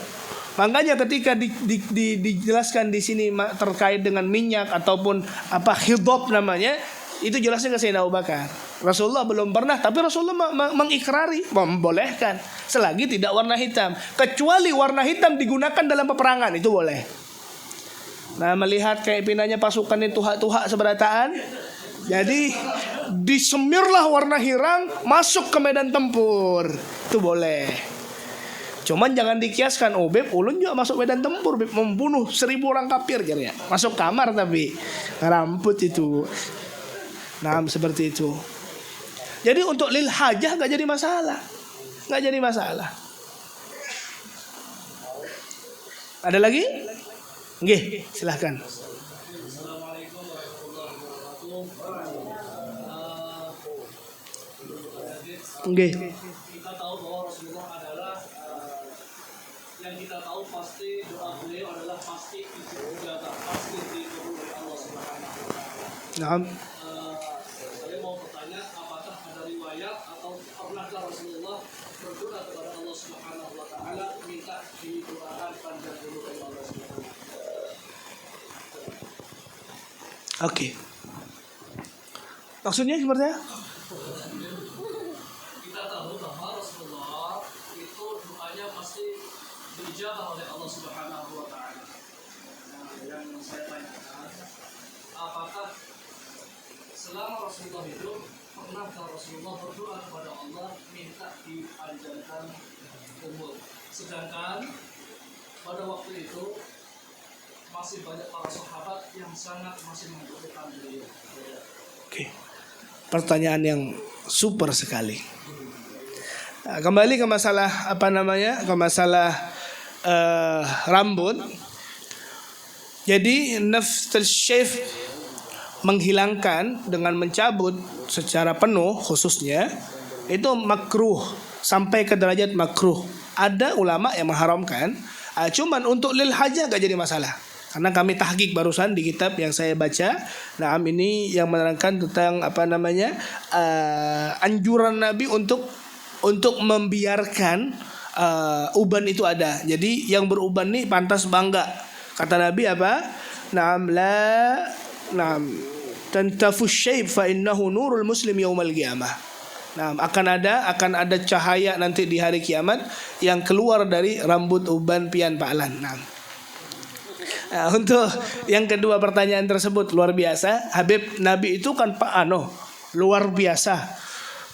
Makanya ketika dijelaskan di sini terkait dengan minyak ataupun apa hidop namanya, itu jelasnya ke Sayyidina Abu Bakar. Rasulullah belum pernah, tapi Rasulullah mengikrari, membolehkan selagi tidak warna hitam. Kecuali warna hitam digunakan dalam peperangan, itu boleh. Nah, melihat kepinanya pasukan itu tuha seberataan, jadi disemirlah warna hirang masuk ke medan tempur, itu boleh. Cuman jangan dikiaskan, oh Beb ulun juga masuk medan tempur, Beb membunuh 1000 orang kafir ya. Masuk kamar tapi rambut itu. Nah, seperti itu. Jadi untuk lil hajah gak jadi masalah. Gak jadi masalah. Ada lagi? Nggih, silahkan. Assalamualaikum warahmatullahi wabarakatuh. Nggih. Kita tahu bahwa Rasulullah adalah yang kita tahu pasti doa beliau adalah pasti ijabah, pasti dikabul oleh Allah Subhanahu wa taala. Naam. Saya mau bertanya, apakah ada riwayat atau pernahkah Rasulullah berdoa kepada Allah Subhanahu wa taala minta didoakan panjang umur oleh Allah Subhanahu wa taala? Oke. Maksudnya seperti apa? Kita tahu bahwa Rasulullah itu doanya pasti diijabah oleh Allah Subhanahu wa taala. Nah, yang saya tanyakan, apakah selama Rasulullah hidup pernahkah Rasulullah berdoa kepada Allah minta dipanjangkan umur? Sedangkan pada waktu itu masih banyak para sahabat yang sangat masih membutuhkan beliau. Oke. Pertanyaan yang super sekali. Nah, kembali ke masalah ke masalah rambut. Jadi nafsul syekh menghilangkan dengan mencabut secara penuh khususnya itu makruh sampai ke derajat makruh. Ada ulama yang mengharamkan, cuman untuk lil hajah gak jadi masalah. Karena kami tahqiq barusan di kitab yang saya baca. Nah, ini yang menerangkan tentang anjuran Nabi untuk membiarkan uban itu ada. Jadi yang beruban nih pantas bangga. Kata Nabi apa? Tantafu syayb fa innahu nurul muslim yaumal qiyamah. Nah, akan ada cahaya nanti di hari kiamat yang keluar dari rambut uban pian Pak Alan. Nah, untuk yang kedua pertanyaan tersebut luar biasa. Habib Nabi itu kan luar biasa.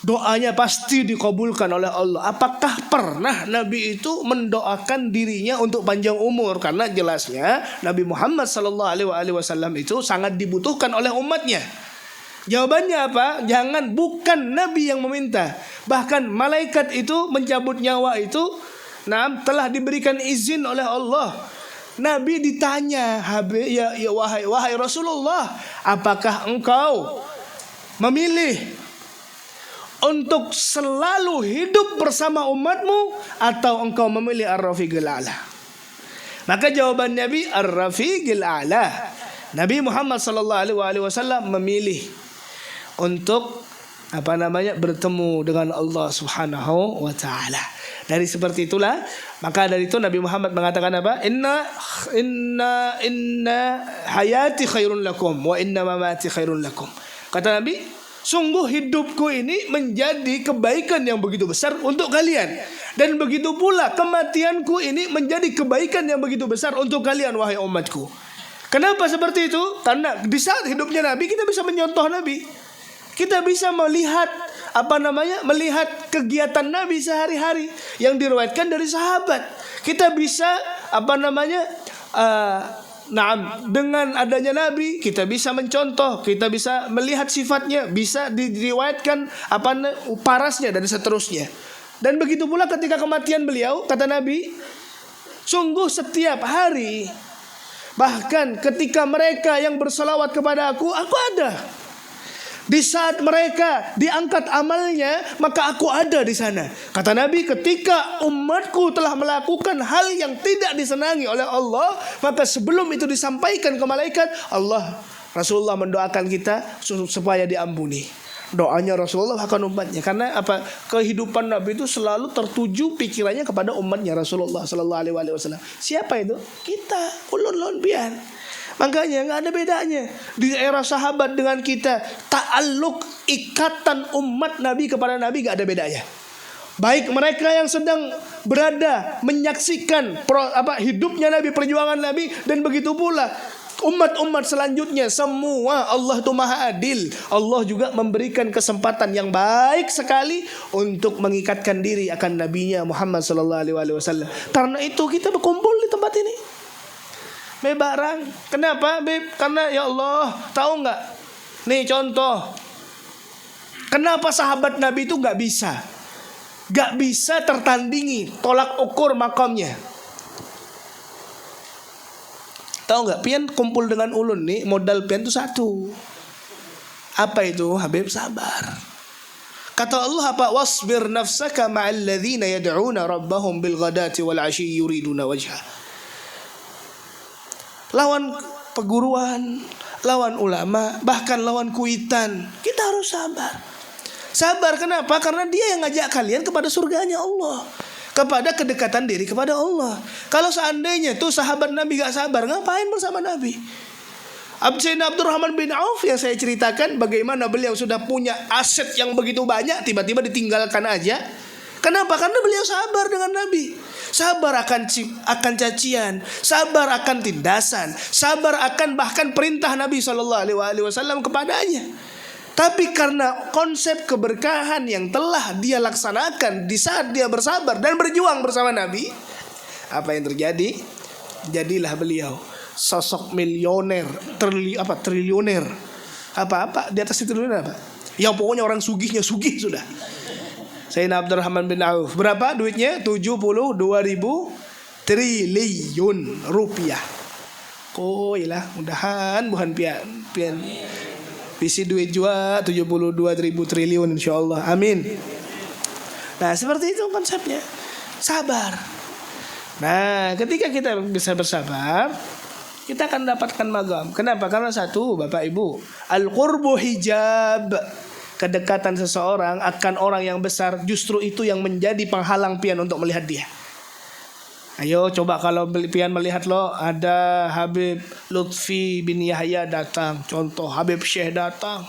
Doanya pasti dikabulkan oleh Allah. Apakah pernah Nabi itu mendoakan dirinya untuk panjang umur? Karena jelasnya Nabi Muhammad SAW itu sangat dibutuhkan oleh umatnya. Jawabannya apa? Bukan Nabi yang meminta. Bahkan malaikat itu mencabut nyawa itu telah diberikan izin oleh Allah. Nabi ditanya, wahai Rasulullah, apakah engkau memilih untuk selalu hidup bersama umatmu atau engkau memilih Ar-Rafiqil A'la? Maka jawaban Nabi Ar-Rafiqil A'la. Nabi Muhammad SAW memilih untuk bertemu dengan Allah Subhanahu wa taala. Dari seperti itulah, maka dari itu Nabi Muhammad mengatakan apa? Inna hayati khairun lakum wa inna mamati khairun lakum. Kata Nabi, sungguh hidupku ini menjadi kebaikan yang begitu besar untuk kalian, dan begitu pula kematianku ini menjadi kebaikan yang begitu besar untuk kalian wahai umatku. Kenapa seperti itu? Karena di saat hidupnya Nabi kita bisa menyontoh Nabi. Kita bisa melihat melihat kegiatan Nabi sehari-hari yang diriwayatkan dari sahabat. Kita bisa dengan adanya Nabi kita bisa mencontoh, kita bisa melihat sifatnya, bisa diriwayatkan parasnya dan seterusnya. Dan begitu pula ketika kematian beliau, kata Nabi, sungguh setiap hari, bahkan ketika mereka yang berselawat kepada aku ada. Di saat mereka diangkat amalnya, maka aku ada di sana. Kata Nabi, ketika umatku telah melakukan hal yang tidak disenangi oleh Allah, maka sebelum itu disampaikan ke malaikat, Rasulullah mendoakan kita supaya diampuni. doanya Rasulullah akan umatnya. Karena apa? Kehidupan Nabi itu selalu tertuju pikirannya kepada umatnya Rasulullah Sallallahu Alaihi Wasallam. Siapa itu? Kita, ulun pian. Makanya nggak ada bedanya di era sahabat dengan kita. Ta'alluq, ikatan umat Nabi kepada Nabi nggak ada bedanya. Baik mereka yang sedang berada menyaksikan hidupnya Nabi, perjuangan Nabi, dan begitu pula umat-umat selanjutnya, semua Allah itu maha adil. Allah juga memberikan kesempatan yang baik sekali untuk mengikatkan diri akan nabinya Muhammad sallallahu alaihi wasallam. Karena itu kita berkumpul di tempat ini. Barang. Kenapa, Beb? Karena ya Allah, tahu nggak? Nih contoh. Kenapa sahabat Nabi itu nggak bisa tertandingi tolak ukur makamnya? Tahu nggak? Pian kumpul dengan ulun nih, modal pian itu satu. Apa itu, Habib? Sabar. Kata Allah apa? Wasbir nafsaka ma'al ladzina yad'una rabbahum bil ghadati wal 'ashyi yuriduna wajha. Lawan perguruan, lawan ulama, bahkan lawan kuitan, kita harus sabar. Sabar kenapa? Karena dia yang ngajak kalian kepada surganya Allah, kepada kedekatan diri kepada Allah. Kalau seandainya tuh sahabat Nabi gak sabar, ngapain bersama Nabi? Sayyidina Abdurrahman bin Auf yang saya ceritakan bagaimana beliau sudah punya aset yang begitu banyak, tiba-tiba ditinggalkan aja. Kenapa? Karena beliau sabar dengan Nabi. Sabar akan cacian, sabar akan tindasan, sabar akan bahkan perintah Nabi SAW kepadanya. Tapi karena konsep keberkahan yang telah dia laksanakan di saat dia bersabar dan berjuang bersama Nabi, apa yang terjadi? Jadilah beliau sosok milioner, triliuner, apa di atas triliuner apa? Yang pokoknya orang sugihnya sugih sudah. Sayyidina Abdurrahman bin Auf, berapa duitnya? 72.000 triliun rupiah. Koilah, mudahan buhan pian. Visi duit jua 72.000 triliun insyaallah. Amin. Nah, seperti itu konsepnya. Sabar. Nah, ketika kita bisa bersabar, kita akan dapatkan magam. Kenapa? Karena satu, Bapak Ibu, al-qurbu hijab. Kedekatan seseorang akan orang yang besar justru itu yang menjadi penghalang pian untuk melihat dia. Ayo coba kalau pian melihat lo ada Habib Lutfi bin Yahya datang, contoh Habib Syekh datang,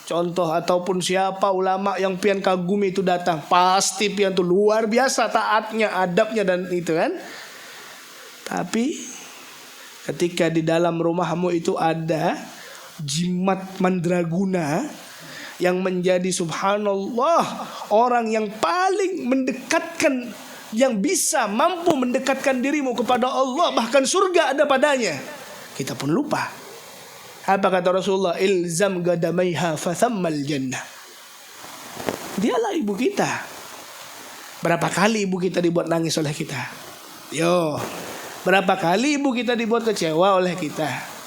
contoh ataupun siapa ulama yang pian kagumi itu datang, pasti pian tuh luar biasa taatnya, adabnya dan itu kan. Tapi ketika di dalam rumahmu itu ada jimat mandraguna yang menjadi subhanallah orang yang paling mendekatkan, yang bisa mampu mendekatkan dirimu kepada Allah, bahkan surga ada padanya, kita pun lupa. Apa kata Rasulullah? Ilzam gadamaiha fathammal jannah. Dialah ibu kita. Berapa kali ibu kita dibuat nangis oleh kita? Berapa kali ibu kita dibuat kecewa oleh kita?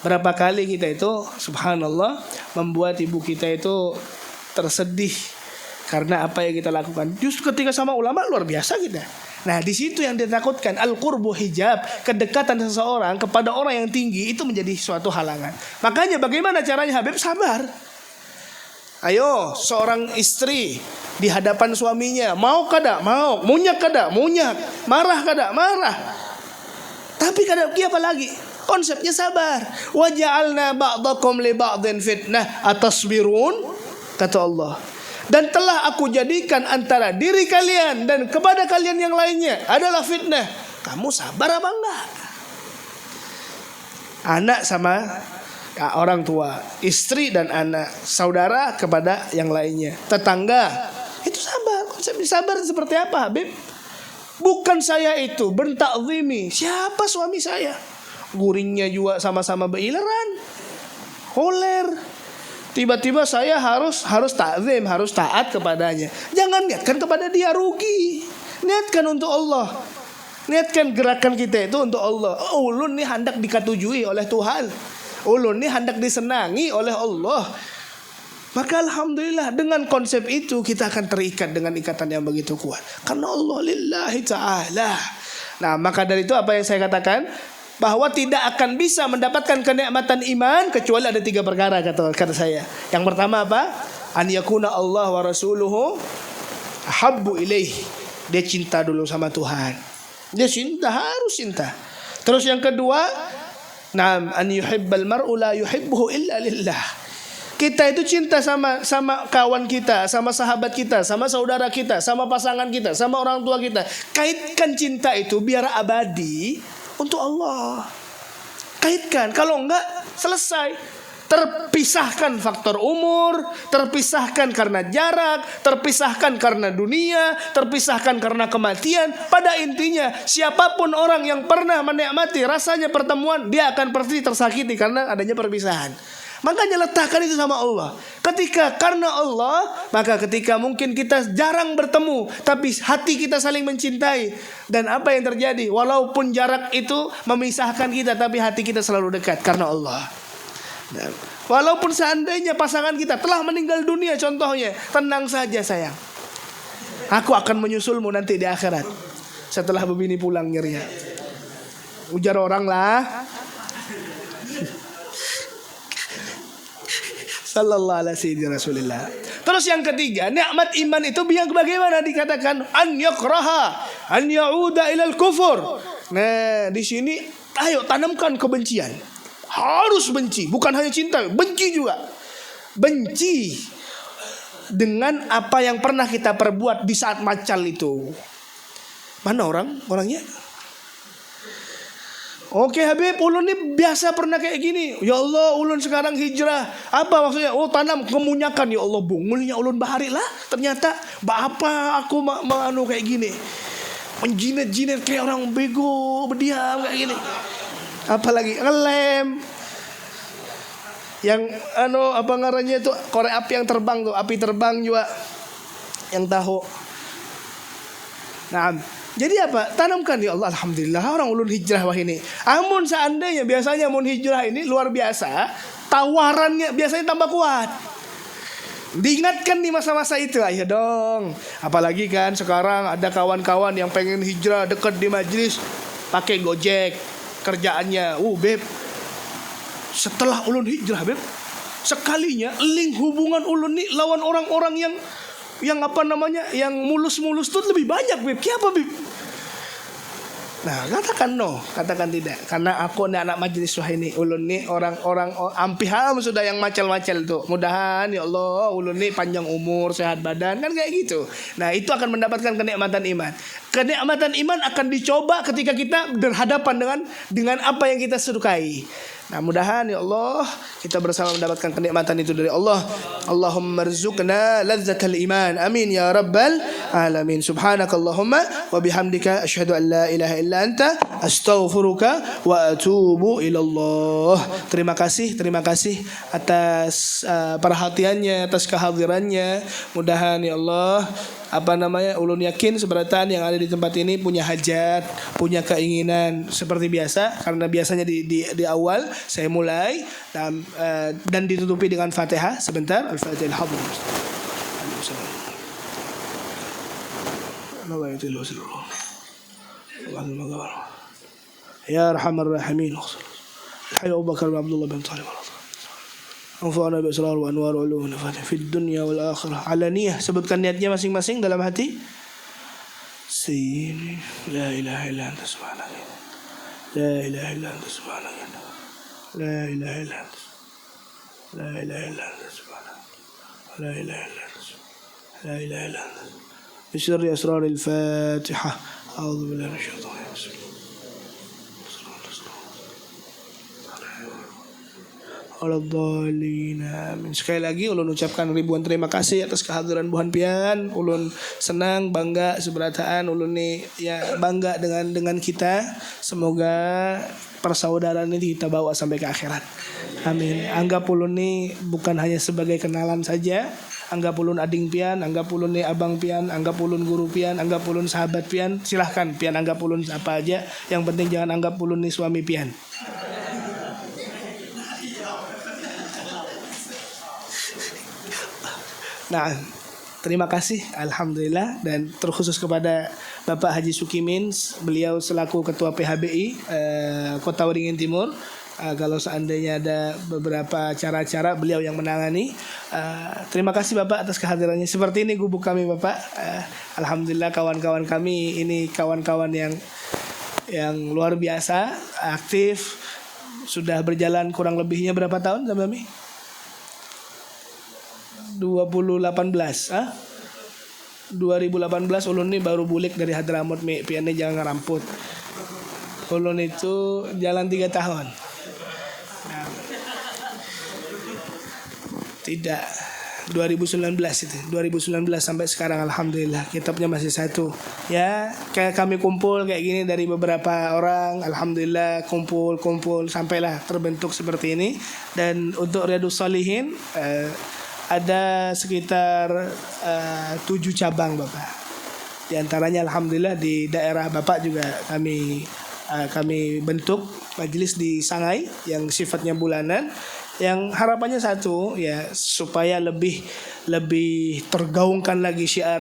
Berapa kali kita itu subhanallah membuat ibu kita itu tersedih karena apa yang kita lakukan. Justru ketika sama ulama luar biasa kita. Nah, di situ yang ditakutkan, al-qurbu hijab, kedekatan seseorang kepada orang yang tinggi itu menjadi suatu halangan. Makanya bagaimana caranya Habib? Sabar. Ayo, seorang istri di hadapan suaminya, mau kada? Mau. Munyak kada? Munyak. Marah kada? Marah. Tapi kada apa lagi? Konsepnya sabar. Wa ja'alna ba'dakum li ba'din fitnah atasbirun, kata Allah. Dan telah aku jadikan antara diri kalian dan kepada kalian yang lainnya adalah fitnah. Kamu sabar apa enggak? Anak sama orang tua, istri dan anak, saudara kepada yang lainnya, tetangga. Itu sabar. Konsepnya sabar seperti apa, Habib? Bukan saya itu bentakzimi. Siapa suami saya? Guringnya juga sama-sama berileran, holer. Tiba-tiba saya harus ta'zim, harus taat kepadanya. Jangan niatkan kepada dia, rugi. Niatkan untuk Allah. Niatkan gerakan kita itu untuk Allah. Ulun nih hendak dikatujui oleh Tuhan. Ulun nih hendak disenangi oleh Allah. Maka alhamdulillah dengan konsep itu kita akan terikat dengan ikatan yang begitu kuat. Karena Allah lillahi ta'ala. Nah, maka dari itu apa yang saya katakan, bahwa tidak akan bisa mendapatkan kenikmatan iman kecuali ada 3 perkara kata saya. Yang pertama apa? an yakuna Allah wa rasuluhu habbu ilaih. Dia cinta dulu sama Tuhan. Dia cinta, harus cinta. Terus yang kedua, na'am, an yuhibbal mar'u la yuhibbuhu illa lillah. Kita itu cinta sama kawan kita, sama sahabat kita, sama saudara kita, sama pasangan kita, sama orang tua kita. Kaitkan cinta itu biar abadi untuk Allah. Kaitkan, kalau enggak selesai. Terpisahkan faktor umur, terpisahkan karena jarak, terpisahkan karena dunia, terpisahkan karena kematian. Pada intinya, siapapun orang yang pernah menikmati rasanya pertemuan, dia akan pasti tersakiti karena adanya perpisahan. Makanya letakkan itu sama Allah. Ketika karena Allah, maka ketika mungkin kita jarang bertemu, tapi hati kita saling mencintai. Dan apa yang terjadi? Walaupun jarak itu memisahkan kita, tapi hati kita selalu dekat karena Allah. Nah, walaupun seandainya pasangan kita telah meninggal dunia contohnya, tenang saja sayang, aku akan menyusulmu nanti di akhirat setelah begini pulang nyerinya. Ujar orang lah. Sallallahu alaihi Rasulillah. Terus yang ketiga, nikmat iman itu bagaimana dikatakan an yakraha an yauda ilal kufur. Nah, di sini ayo tanamkan kebencian. Harus benci, bukan hanya cinta, benci juga. Benci dengan apa yang pernah kita perbuat di saat macal itu. Mana orangnya? Oke Habib, ulun ini biasa pernah kayak gini. Ya Allah, ulun sekarang hijrah. Apa maksudnya? Oh, tanam kemunyakan. Ya Allah, bungulnya ulun bahari lah. Ternyata apa aku mau kayak gini. Menjinet-jinet kayak orang bego, berdiam kayak gini. Apalagi ngelem. Yang apa ngarannya itu korek api yang terbang tuh, api terbang juga yang tahu. Nah, jadi apa? Tanamkan ya Allah, alhamdulillah orang ulun hijrah wah ini. Amun seandainya biasanya mun hijrah ini luar biasa, tawarannya biasanya tambah kuat. Diingatkan di masa-masa itu, ayo dong. Apalagi kan sekarang ada kawan-kawan yang pengen hijrah dekat di majlis pakai Gojek kerjaannya. Beb, setelah ulun hijrah beb, sekalinya link hubungan ulun nih lawan orang-orang yang apa namanya, yang mulus-mulus tuh lebih banyak beb. Kenapa beb? Nah, katakan no, katakan tidak. Karena aku nih anak majelis wah ini, ulun nih orang-orang ampiham sudah yang macel-macel tuh. Mudahan ya Allah ulun nih panjang umur, sehat badan, kan kayak gitu. Nah, itu akan mendapatkan kenikmatan iman. Kenikmatan iman akan dicoba ketika kita berhadapan dengan apa yang kita sukai. Nah, mudahan ya Allah kita bersama mendapatkan kenikmatan itu dari Allah. Allahumma rzuqna lazzatal iman. Amin ya rabbal alamin. Subhanakallahumma wa bihamdika asyhadu an la ilaha illa anta astaghfiruka wa atubu ilallah. Terima kasih atas perhatiannya, atas kehadirannya. Mudahan ya Allah ulun yakin seberatan yang ada di tempat ini punya hajat, punya keinginan seperti biasa, karena biasanya di awal saya mulai dan ditutupi dengan Fatihah sebentar. Al-Fatihah. Ya Arhamar Rahimin. Hayya Abu Bakar bin Abdullah bin Talib. Anfa'na bi asrar wa anwar ulum fi dunya wal akhirah. Alaniyah, sebutkan niatnya masing-masing dalam hati. Sini la ilaha illa anta subhanaka. La ilaha illa anta subhanaka. La ilaha illa anta. La ilaha illa anta subhanaka. La ilaha illa anta. La ilaha illa anta. بسر أسرار الفاتحة. أعوذ بالله من الشيطان الرجيم. Amin. Sekali lagi ulun ucapkan ribuan terima kasih atas kehadiran Buhan Pian. Ulun senang, bangga seberataan ulun nih ya bangga dengan kita. Semoga persaudaraan ini kita bawa sampai ke akhirat. Amin. Anggap ulun nih bukan hanya sebagai kenalan saja. Anggap ulun ading pian, anggap ulun nih abang pian, anggap ulun guru pian, anggap ulun sahabat pian. Silahkan pian anggap ulun apa aja. Yang penting jangan anggap ulun nih suami pian. Nah, terima kasih, alhamdulillah, dan terkhusus kepada Bapak Haji Sukimin, beliau selaku Ketua PHBI Kota Waringin Timur. Kalau seandainya ada beberapa cara-cara beliau yang menangani. Terima kasih Bapak atas kehadirannya. Seperti ini gubuk kami Bapak. Alhamdulillah kawan-kawan kami ini kawan-kawan yang luar biasa, aktif. Sudah berjalan kurang lebihnya berapa tahun Kami? 2018 ulun ini baru bulik dari Hadramut piannya jangan ngeramput. Ulun itu jalan 3 tahun. Nah, tidak 2019 itu 2019 sampai sekarang alhamdulillah kitabnya masih satu. Ya kayak kami kumpul kayak gini dari beberapa orang, alhamdulillah kumpul sampailah terbentuk seperti ini. Dan untuk Riyadhus Shalihin ada sekitar 7 cabang Bapak. Di antaranya alhamdulillah di daerah Bapak juga kami bentuk majelis di Sangai yang sifatnya bulanan, yang harapannya satu ya supaya lebih tergaungkan lagi syiar